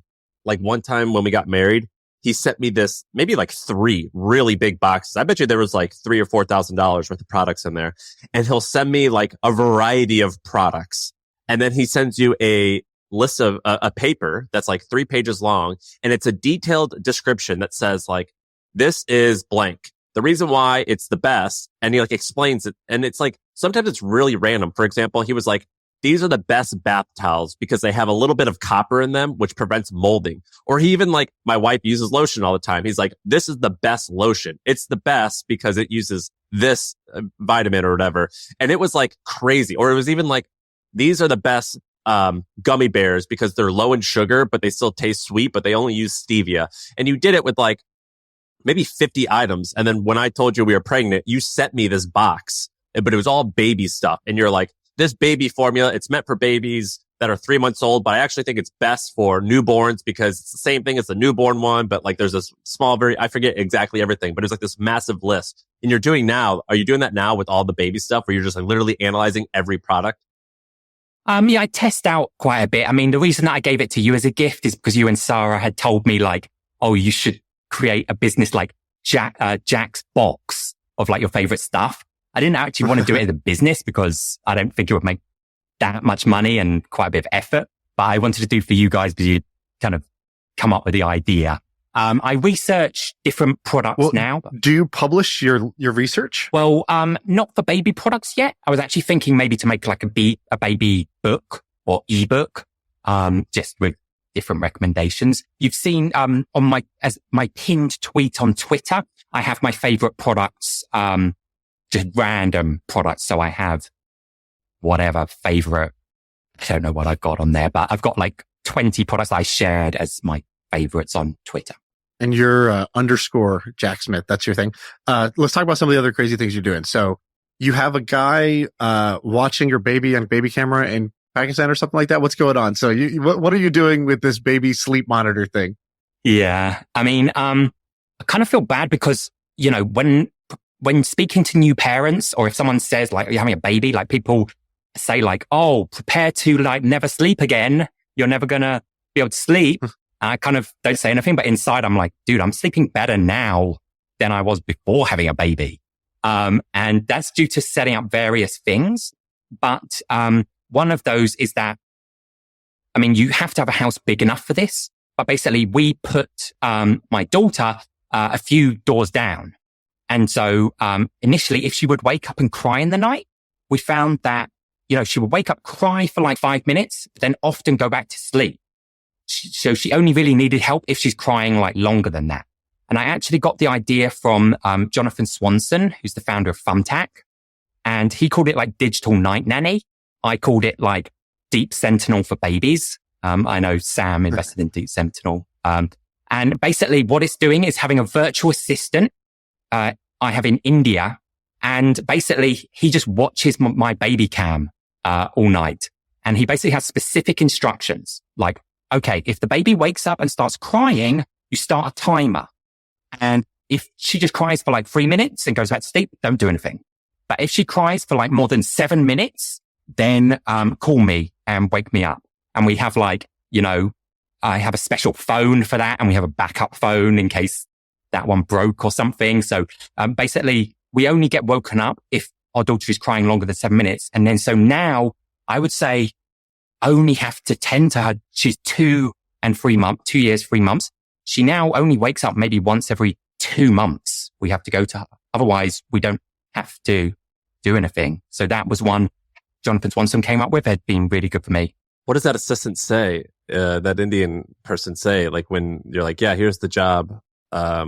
like one time when we got married, he sent me this, maybe like 3 really big boxes. I bet you there was like $3,000 or $4,000 worth of products in there. And he'll send me like a variety of products. And then he sends you a list of a paper that's like 3 pages long. And it's a detailed description that says like, this is blank. The reason why it's the best. And he like explains it. And it's like, sometimes it's really random. For example, he was like, these are the best bath towels because they have a little bit of copper in them, which prevents molding. Or he even like, my wife uses lotion all the time. He's like, this is the best lotion. It's the best because it uses this vitamin or whatever. And it was like crazy. Or it was even like, these are the best gummy bears because they're low in sugar, but they still taste sweet, but they only use stevia. And you did it with like maybe 50 items. And then when I told you we were pregnant, you sent me this box, but it was all baby stuff. And you're like, this baby formula, it's meant for babies that are 3 months old, but I actually think it's best for newborns because it's the same thing as the newborn one. But like there's this small, I forget exactly everything, but it's like this massive list. And are you doing that now with all the baby stuff where you're just like literally analyzing every product? Yeah, I test out quite a bit. I mean, the reason that I gave it to you as a gift is because you and Sarah had told me like, oh, you should create a business like Jack's box of like your favorite stuff. I didn't actually want to do it as a business because I don't think it would make that much money and quite a bit of effort. But I wanted to do for you guys because you kind of come up with the idea. I research different products now. Do you publish your research? Well, not for baby products yet. I was actually thinking maybe to make like a baby book or ebook, just with different recommendations. You've seen, on my pinned tweet on Twitter, I have my favorite products, just random products. So I have whatever favorite, I don't know what I've got on there, but I've got like 20 products I shared as my favorites on Twitter. And you're underscore Jack Smith. That's your thing. Let's talk about some of the other crazy things you're doing. So you have a guy watching your baby on baby camera in Pakistan or something like that. What's going on? So what are you doing with this baby sleep monitor thing? Yeah. I mean, I kind of feel bad because, you know, when speaking to new parents or if someone says like, you're having a baby, like people say like, oh, prepare to like never sleep again. You're never going to be able to sleep. I kind of don't say anything, but inside I'm like, dude, I'm sleeping better now than I was before having a baby. And that's due to setting up various things. But, one of those is that, I mean, you have to have a house big enough for this, but basically we put, my daughter, a few doors down. And so, initially, if she would wake up and cry in the night, we found that, you know, she would wake up, cry for like 5 minutes, but then often go back to sleep. So she only really needed help if she's crying like longer than that. And I actually got the idea from Jonathan Swanson, who's the founder of Thumbtack. And he called it like digital night nanny. I called it like Deep Sentinel for babies. I know Sam invested in Deep Sentinel. And basically what it's doing is having a virtual assistant I have in India. And basically he just watches my baby cam all night. And he basically has specific instructions like okay, if the baby wakes up and starts crying, you start a timer. And if she just cries for like 3 minutes and goes back to sleep, don't do anything. But if she cries for like more than 7 minutes, then call me and wake me up. And we have like, I have a special phone for that, and we have a backup phone in case that one broke or something. So basically, we only get woken up if our daughter is crying longer than 7 minutes. And then so now I would say only have to tend to her. She's 2 and 3 months, 2 years, 3 months. She now only wakes up maybe once every 2 months. We have to go to her. Otherwise, we don't have to do anything. So that was one Jonathan Swanson came up with. Had been really good for me. What does that assistant say? That Indian person say, like when you're like, yeah, here's the job. I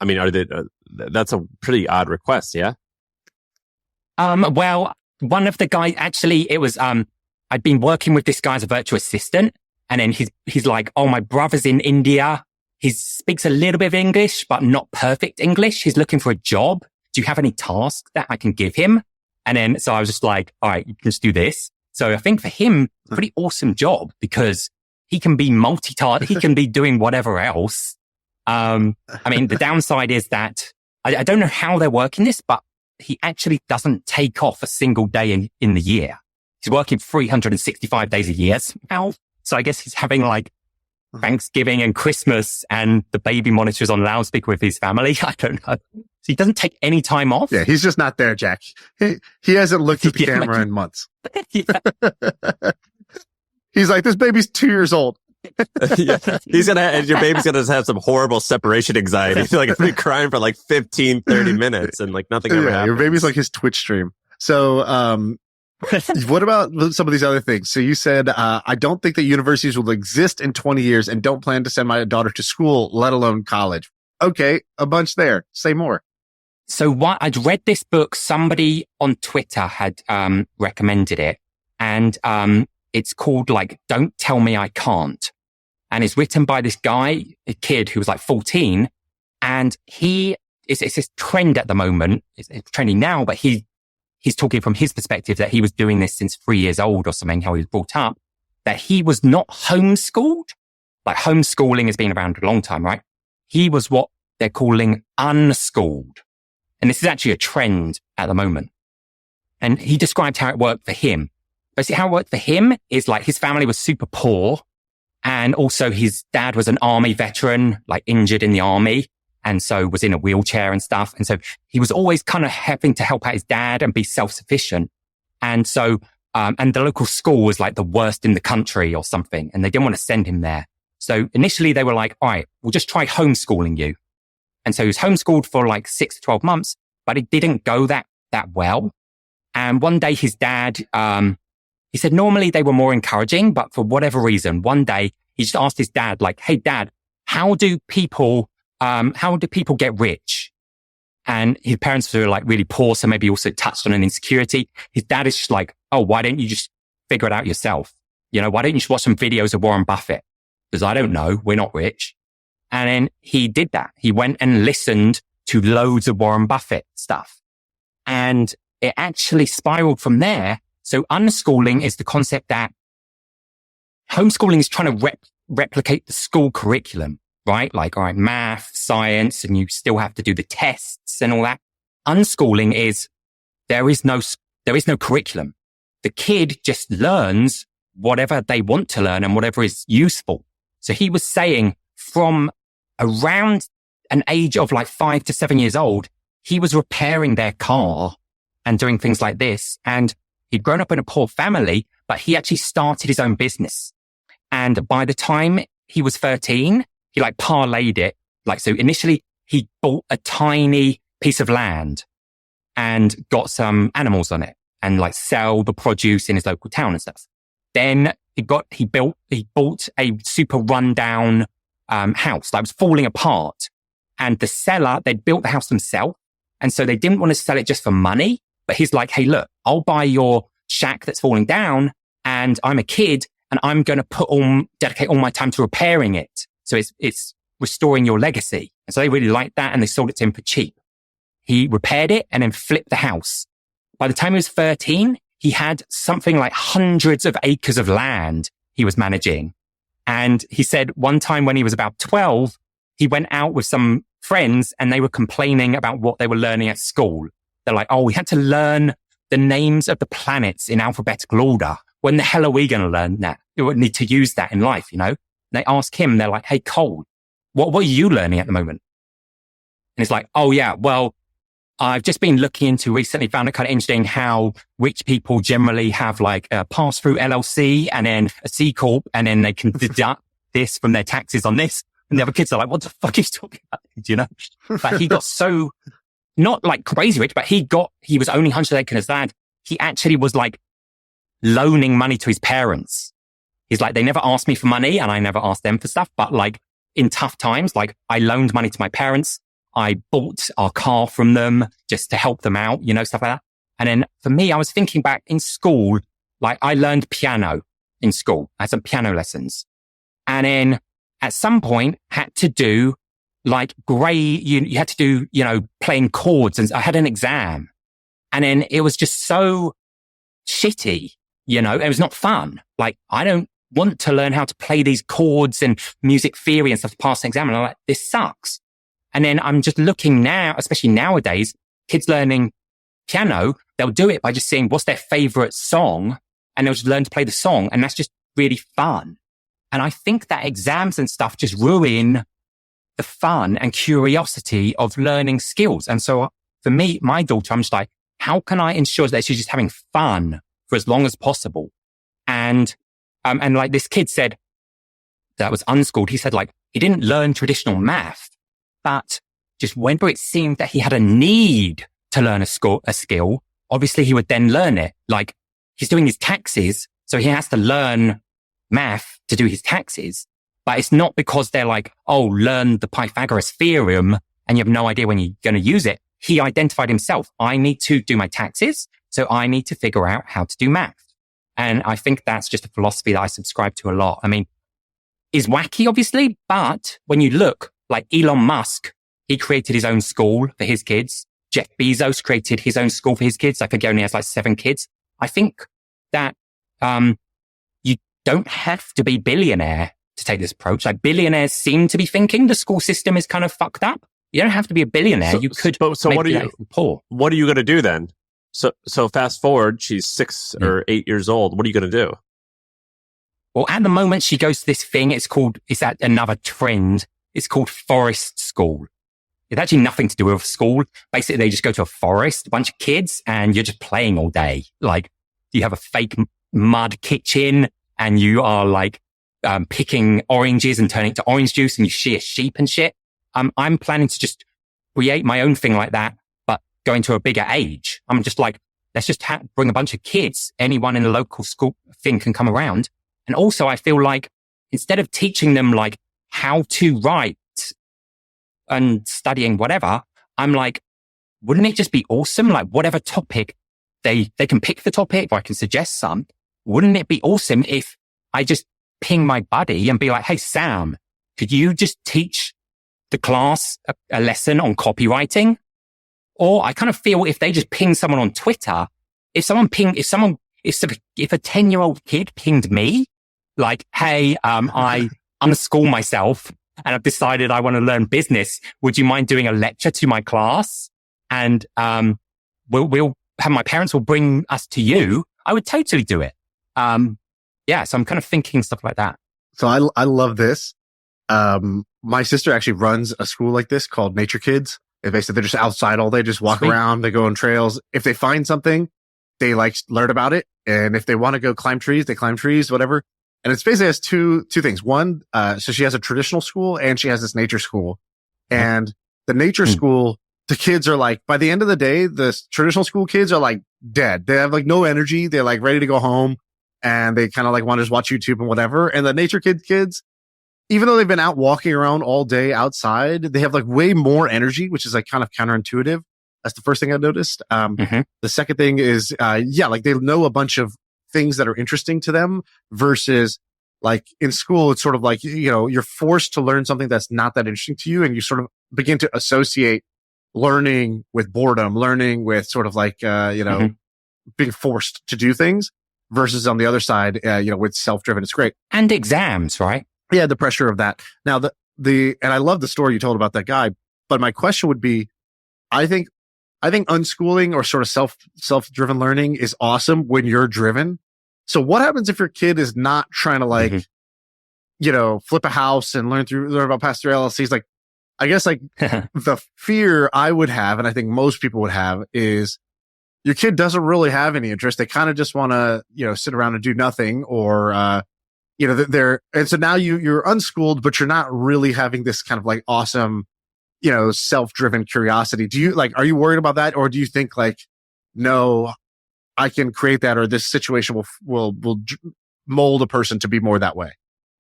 mean, that's a pretty odd request. Yeah. Well, one of the guys, actually, it was, I'd been working with this guy as a virtual assistant, and then he's like, oh, my brother's in India. He speaks a little bit of English, but not perfect English. He's looking for a job. Do you have any tasks that I can give him? And then, so I was just like, all right, you can just do this. So I think for him, pretty awesome job, because he can be multitask. He can be doing whatever else. I mean, the downside is that I don't know how they're working this, but he actually doesn't take off a single day in the year. He's working 365 days a year somehow. So I guess he's having like Thanksgiving and Christmas, and the baby monitors on loudspeaker with his family. I don't know. So he doesn't take any time off. Yeah, he's just not there, Jack. He hasn't looked at the camera in months. He's like, this baby's 2 years old. Yeah. And your baby's gonna have some horrible separation anxiety. Like, be crying for like 15, 30 minutes and like nothing ever happens. Your baby's like his Twitch stream. So, what about some of these other things? So you said, I don't think that universities will exist in 20 years and don't plan to send my daughter to school, let alone college. Okay, a bunch there. Say more. So I'd read this book. Somebody on Twitter had recommended it, and it's called like "Don't Tell Me I Can't," and it's written by this guy, a kid who was like 14, and it's this trend at the moment. It's trending now, but he's talking from his perspective that he was doing this since 3 years old or something. How he was brought up, that he was not homeschooled. Like homeschooling has been around a long time, right? He was what they're calling unschooled. And this is actually a trend at the moment. And he described how it worked for him. Basically, how it worked for him is like his family was super poor. And also his dad was an army veteran, like injured in the army. And so was in a wheelchair and stuff. And so he was always kind of having to help out his dad and be self-sufficient. And so, and the local school was like the worst in the country or something. And they didn't want to send him there. So initially they were like, all right, we'll just try homeschooling you. And so he was homeschooled for like 6 to 12 months, but it didn't go that well. And one day his dad, he said normally they were more encouraging, but for whatever reason, one day he just asked his dad, like, hey, Dad, how do people get rich? And his parents were like really poor. So maybe also touched on an insecurity. His dad is just like, oh, why don't you just figure it out yourself? Why don't you just watch some videos of Warren Buffett? Because I don't know. We're not rich. And then he did that. He went and listened to loads of Warren Buffett stuff. And it actually spiraled from there. So unschooling is the concept that homeschooling is trying to replicate the school curriculum, right? Like, all right, math, science, and you still have to do the tests and all that. Unschooling is there is no curriculum. The kid just learns whatever they want to learn and whatever is useful. So he was saying from around an age of like 5 to 7 years old, he was repairing their car and doing things like this. And he'd grown up in a poor family, but he actually started his own business. And by the time he was 13, he like parlayed it. Like, so initially he bought a tiny piece of land and got some animals on it and like sell the produce in his local town and stuff. Then he bought a super rundown house that was falling apart, and the seller, they'd built the house themselves. And so they didn't want to sell it just for money, but he's like, hey, look, I'll buy your shack that's falling down, and I'm a kid and I'm going to dedicate all my time to repairing it. So it's restoring your legacy. And so they really liked that, and they sold it to him for cheap. He repaired it and then flipped the house. By the time he was 13, he had something like hundreds of acres of land he was managing. And he said one time when he was about 12, he went out with some friends and they were complaining about what they were learning at school. They're like, oh, we had to learn the names of the planets in alphabetical order. When the hell are we going to learn that? We would need to use that in life, you know? And they ask him, they're like, hey, Cole, what are you learning at the moment? And he's like, oh yeah, well, I've just been looking into recently, found it kind of interesting how rich people generally have like a pass-through LLC and then a C Corp, and then they can deduct this from their taxes on this. And the other kids are like, what the fuck is he talking about? Do you know? But he got so, not like crazy rich, but he was only 100 acres his dad. He actually was like loaning money to his parents. He's like, they never asked me for money and I never asked them for stuff. But like in tough times, like I loaned money to my parents. I bought our car from them just to help them out, you know, stuff like that. And then for me, I was thinking back in school, like I learned piano in school. I had some piano lessons. And then at some point had to do like you had to do, you know, playing chords, and I had an exam. And then it was just so shitty, you know, it was not fun. Like I don't want to learn how to play these chords and music theory and stuff to pass an exam. And I'm like, this sucks. And then I'm just looking now, especially nowadays, kids learning piano, they'll do it by just seeing what's their favorite song and they'll just learn to play the song. And that's just really fun. And I think that exams and stuff just ruin the fun and curiosity of learning skills. And so for me, my daughter, I'm just like, how can I ensure that she's just having fun for as long as possible? And like this kid said that was unschooled. He said like, he didn't learn traditional math, but just whenever it seemed that he had a need to learn a skill, obviously he would then learn it. Like he's doing his taxes, so he has to learn math to do his taxes. But it's not because they're like, oh, learn the Pythagoras theorem and you have no idea when you're going to use it. He identified himself. I need to do my taxes, so I need to figure out how to do math. And I think that's just a philosophy that I subscribe to a lot. I mean, it's wacky, obviously, but when you look, like Elon Musk, he created his own school for his kids. Jeff Bezos created his own school for his kids. I think he only has like 7 kids. I think that you don't have to be billionaire to take this approach. Like billionaires seem to be thinking the school system is kind of fucked up. You don't have to be a billionaire. You could. So what are you poor? What are you going to do then? So fast forward, she's 6 or 8 years old. What are you going to do? Well, at the moment she goes to this thing. It's at another trend. It's called forest school. It's actually nothing to do with school. Basically, they just go to a forest, a bunch of kids, and you're just playing all day. Like you have a fake mud kitchen and you are like, picking oranges and turning it to orange juice and you shear sheep and shit. I'm planning to just create my own thing like that, but going to a bigger age. I'm just like, let's just bring a bunch of kids. Anyone in the local school thing can come around. And also I feel like instead of teaching them like how to write and studying whatever, I'm like, wouldn't it just be awesome? Like whatever topic they can pick the topic, or I can suggest some. Wouldn't it be awesome if I just ping my buddy and be like, hey, Sam, could you just teach the class a lesson on copywriting? Or I kind of feel if they just ping someone on Twitter, if a 10-year-old kid pinged me, like, hey, I unschool myself and I've decided I want to learn business. Would you mind doing a lecture to my class? And, we'll have my parents will bring us to you. I would totally do it. Yeah. So I'm kind of thinking stuff like that. So I love this. My sister actually runs a school like this called Nature Kids. And basically they're just outside all day, just walk around. They go on trails. If they find something, they like learn about it. And if they want to go climb trees, they climb trees, whatever. And it's basically has two things. One, so she has a traditional school and she has this nature school. And the nature school, the kids are like, by the end of the day, the traditional school kids are like dead. They have like no energy. They're like ready to go home and they kind of like want to just watch YouTube and whatever. And the nature kids, even though they've been out walking around all day outside, they have like way more energy, which is like kind of counterintuitive. That's the first thing I noticed. The second thing is, like they know a bunch of things that are interesting to them versus like in school, it's sort of like, you know, you're forced to learn something that's not that interesting to you. And you sort of begin to associate learning with boredom, learning with sort of like, being forced to do things versus on the other side, with self-driven. It's great. And exams, right? Yeah, the pressure of that. Now, and I love the story you told about that guy, but my question would be, I think unschooling or sort of self-driven learning is awesome when you're driven. So what happens if your kid is not trying to like, flip a house and learn about past their LLCs? Like, I guess like the fear I would have, and I think most people would have, is your kid doesn't really have any interest. They kind of just want to, sit around and do nothing, or, and so now you're unschooled, but you're not really having this kind of like awesome, self-driven curiosity. Are you worried about that? Or do you think like, no, I can create that, or this situation will mold a person to be more that way?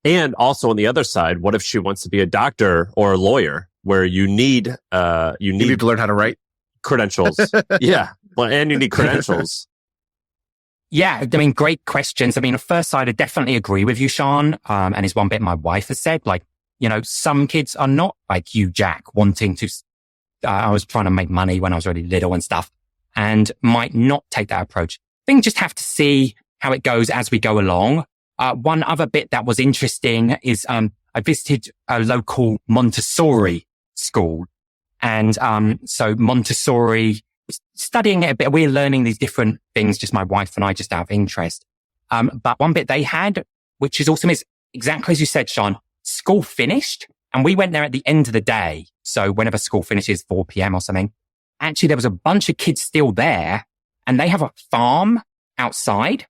And also on the other side, what if she wants to be a doctor or a lawyer, where you need to learn how to write credentials? Yeah. Well, and you need credentials. Yeah, I mean, great questions. I mean, at first sight, I definitely agree with you, Shaan. And it's one bit my wife has said, like, some kids are not like you, Jack, wanting to, I was trying to make money when I was really little and stuff, and might not take that approach. I think just have to see how it goes as we go along. One other bit that was interesting is, I visited a local Montessori school, and, so Montessori, studying it a bit, we're learning these different things, just my wife and I, just out of interest. But one bit they had, which is awesome, is exactly as you said, Shaan, school finished and we went there at the end of the day. So whenever school finishes, 4 p.m. or something, actually there was a bunch of kids still there, and they have a farm outside.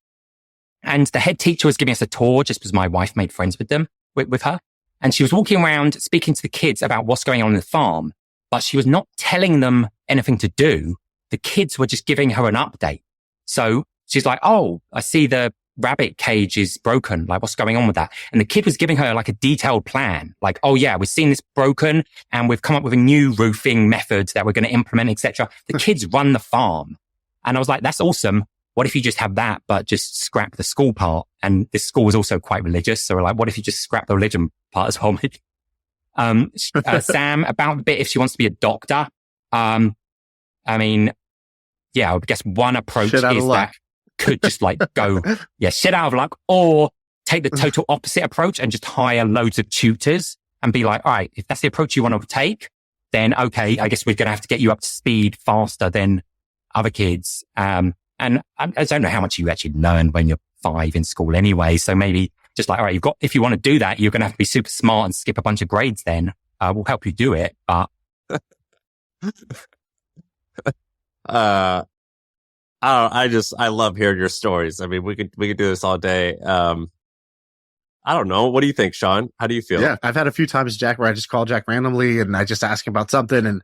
And the head teacher was giving us a tour just because my wife made friends with them, with her. And she was walking around speaking to the kids about what's going on in the farm, but she was not telling them anything to do. The kids were just giving her an update. So she's like, oh, I see the rabbit cage is broken. Like, what's going on with that? And the kid was giving her like a detailed plan. Like, oh yeah, we've seen this broken and we've come up with a new roofing method that we're going to implement, etc. The kids run the farm. And I was like, that's awesome. What if you just have that, but just scrap the school part? And this school was also quite religious. So we're like, what if you just scrap the religion part as well? Sam, about the bit if she wants to be a doctor. I mean, yeah, I guess one approach is that could just like go, shit out of luck, or take the total opposite approach and just hire loads of tutors and be like, all right, if that's the approach you want to take, then okay, I guess we're going to have to get you up to speed faster than other kids. And I don't know how much you actually learn when you're 5 in school anyway. So maybe just like, all right, if you want to do that, you're going to have to be super smart and skip a bunch of grades then. We'll help you do it. But I love hearing your stories. I mean, we could do this all day. I don't know. What do you think, Shaan? How do you feel? Yeah, I've had a few times, Jack, where I just call Jack randomly and I just ask him about something. And,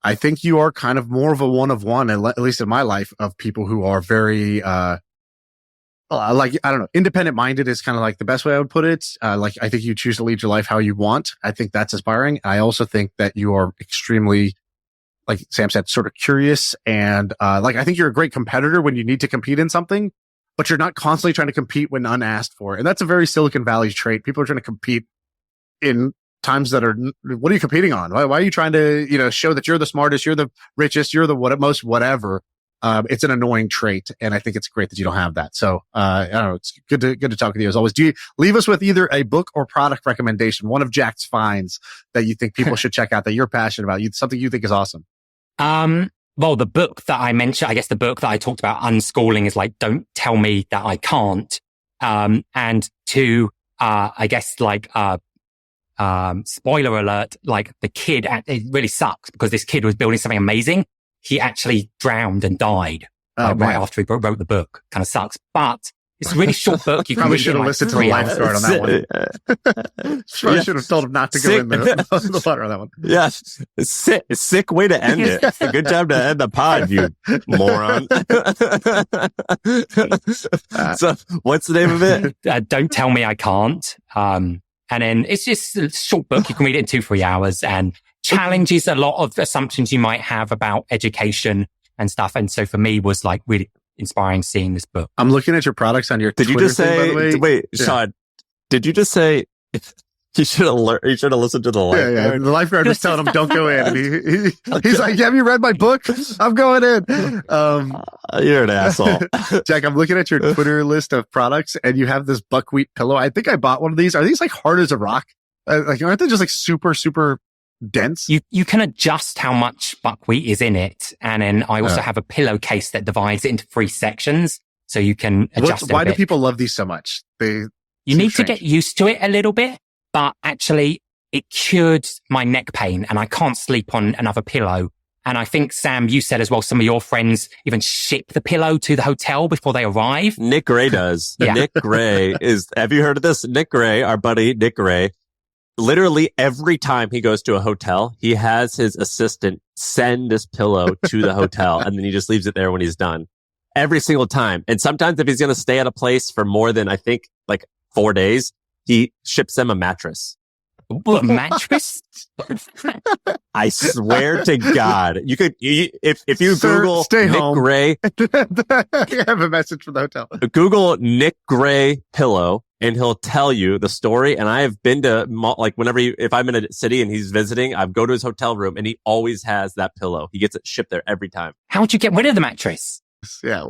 I think you are kind of more of a one of one, at least in my life, of people who are very, independent minded is kind of like the best way I would put it. I think you choose to lead your life how you want. I think that's inspiring. I also think that you are extremely, like Sam said, sort of curious. And, I think you're a great competitor when you need to compete in something, but you're not constantly trying to compete when unasked for. And that's a very Silicon Valley trait. People are trying to compete in times that are, what are you competing on? Why are you trying to, show that you're the smartest, you're the richest, you're the most whatever? It's an annoying trait. And I think it's great that you don't have that. So, I don't know. It's good to talk with you as always. Do you leave us with either a book or product recommendation, one of Jack's finds that you think people should check out, that you're passionate about, something you think is awesome? Well, the book that I mentioned, I guess the book that I talked about, Unschooling, is like, don't tell me that I can't. And to, I guess spoiler alert, like the kid, it really sucks because this kid was building something amazing. He actually drowned and died right after he wrote the book. Kind of sucks, but it's a really short book. You probably should have listened to the lifeguard on that one. Probably should have told him not to go in the water on that one. Yes, sick way to end it. Good job to end the pod, you moron. So, what's the name of it? Don't Tell Me I Can't. And then it's just a short book. You can read it in 2-3 hours and challenges a lot of assumptions you might have about education and stuff. And so for me was like really inspiring seeing this book. I'm looking at your products on your Did Twitter you just say, thing, by the way. Wait, yeah. Shaan, did you just say You should have learned. You should have listened to the lifeguard. Yeah. The lifeguard was telling him, "Don't go in." And he's like, "Have you read my book? I'm going in." You're an asshole. Jack, I'm looking at your Twitter list of products, and you have this buckwheat pillow. I think I bought one of these. Are these like hard as a rock? Like, aren't they just like super, super dense? You can adjust how much buckwheat is in it, and then I also have a pillowcase that divides it into 3 sections, so you can adjust it. Why do people love these so much? You need to get used to it a little bit. But actually, it cured my neck pain and I can't sleep on another pillow. And I think, Sam, you said as well, some of your friends even ship the pillow to the hotel before they arrive. Nick Gray does. Yeah. Nick Gray have you heard of this? Nick Gray, our buddy Nick Gray, literally every time he goes to a hotel, he has his assistant send this pillow to the hotel and then he just leaves it there when he's done. Every single time. And sometimes if he's going to stay at a place for more than, I think, like 4 days, he ships them a mattress. A mattress? I swear to God, you could if you Google stay Nick home. Gray, I have a message from the hotel. Google Nick Gray pillow, and he'll tell you the story. And I have been to like whenever if I'm in a city and he's visiting, I go to his hotel room, and he always has that pillow. He gets it shipped there every time. How'd you get rid of the mattress? Yeah.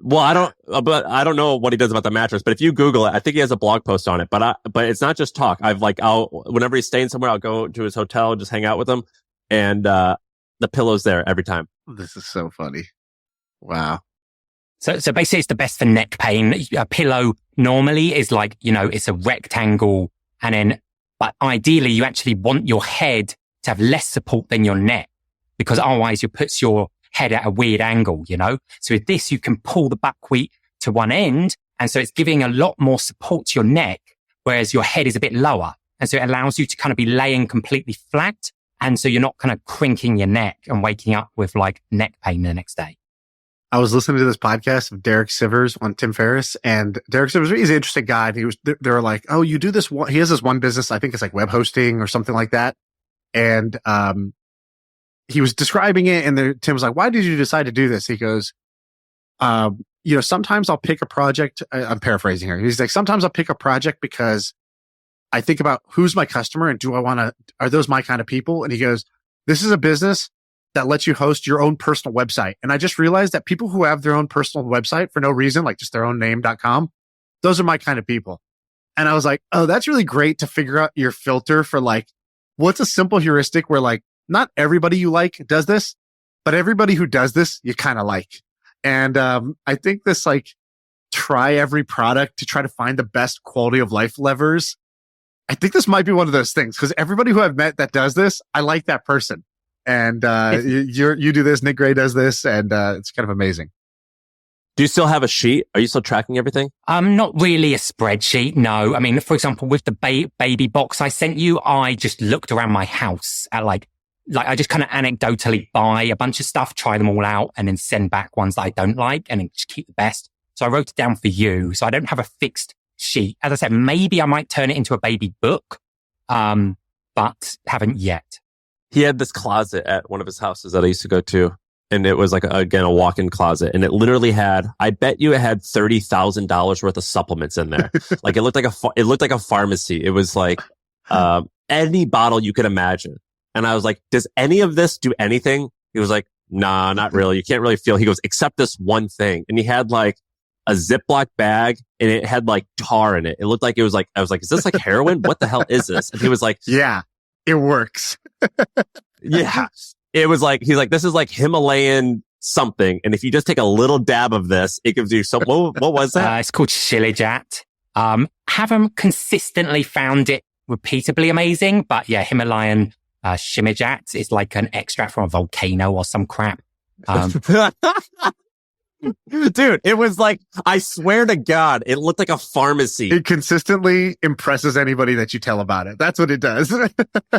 Well, I don't know what he does about the mattress, but if you Google it, I think he has a blog post on it, but it's not just talk. Whenever he's staying somewhere, I'll go to his hotel, just hang out with him. And, the pillow's there every time. This is so funny. Wow. So basically it's the best for neck pain. A pillow normally is like, it's a rectangle but ideally you actually want your head to have less support than your neck because otherwise it puts your head at a weird angle, So with this, you can pull the buckwheat to one end. And so it's giving a lot more support to your neck, whereas your head is a bit lower. And so it allows you to kind of be laying completely flat. And so you're not kind of crinking your neck and waking up with like neck pain the next day. I was listening to this podcast of Derek Sivers on Tim Ferriss, and Derek Sivers, he's an interesting guy. And they were like, "Oh, you do this one." He has this one business. I think it's like web hosting or something like that. And, he was describing it, and Tim was like, "Why did you decide to do this?" He goes, sometimes I'll pick a project. I'm paraphrasing here. He's like, sometimes I'll pick a project because I think about who's my customer and are those my kind of people? And he goes, this is a business that lets you host your own personal website. And I just realized that people who have their own personal website for no reason, like just their own name.com, those are my kind of people. And I was like, oh, that's really great to figure out your filter for like, what's a simple heuristic where like, not everybody you like does this, but everybody who does this, you kind of like. And I think this like try every product to try to find the best quality of life levers. I think this might be one of those things because everybody who I've met that does this, I like that person. And you do this, Nick Gray does this, and it's kind of amazing. Do you still have a sheet? Are you still tracking everything? Not really a spreadsheet. No. I mean, for example, with the baby box I sent you, I just looked around my house at like I just kind of anecdotally buy a bunch of stuff, try them all out, and then send back ones that I don't like and then just keep the best. So I wrote it down for you. So I don't have a fixed sheet. As I said, maybe I might turn it into a baby book, but haven't yet. He had this closet at one of his houses that I used to go to. And it was like, again, a walk-in closet. And it literally had, I bet you it had $30,000 worth of supplements in there. Like it looked like a pharmacy. It was like, any bottle you could imagine. And I was like, does any of this do anything? He was like, nah, not really. You can't really feel. He goes, except this one thing. And he had like a Ziploc bag and it had like tar in it. It looked like it was like, I was like, is this like heroin? What the hell is this? And he was like, yeah, it works. Yeah. It was like, he's like, this is like Himalayan something. And if you just take a little dab of this, it gives you some, what was that? It's called Shilajit. Haven't consistently found it repeatably amazing, but yeah, Himalayan Shimajat is like an extract from a volcano or some crap. Dude, it was like, I swear to God, it looked like a pharmacy. It consistently impresses anybody that you tell about it. That's what it does.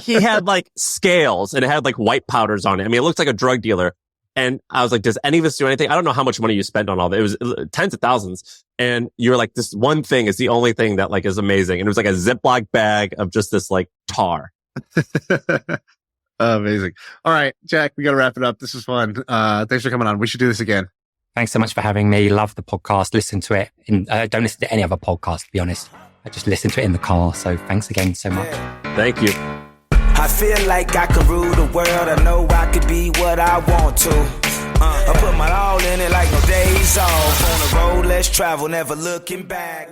He had like scales and it had like white powders on it. I mean, it looks like a drug dealer. And I was like, does any of this do anything? I don't know how much money you spent on all that. It was tens of thousands. And you were like, this one thing is the only thing that like is amazing. And it was like a Ziploc bag of just this like tar. Amazing. All right, Jack, we got to wrap it up. This is fun. Thanks for coming on. We should do this again. Thanks so much for having me. Love the podcast. Listen to it. Don't listen to any other podcast, to be honest. I just listen to it in the car. So thanks again so much. Thank you. I feel like I could rule the world. I know I could be what I want to. I put my all in it like no days off. On the road, let's travel, never looking back.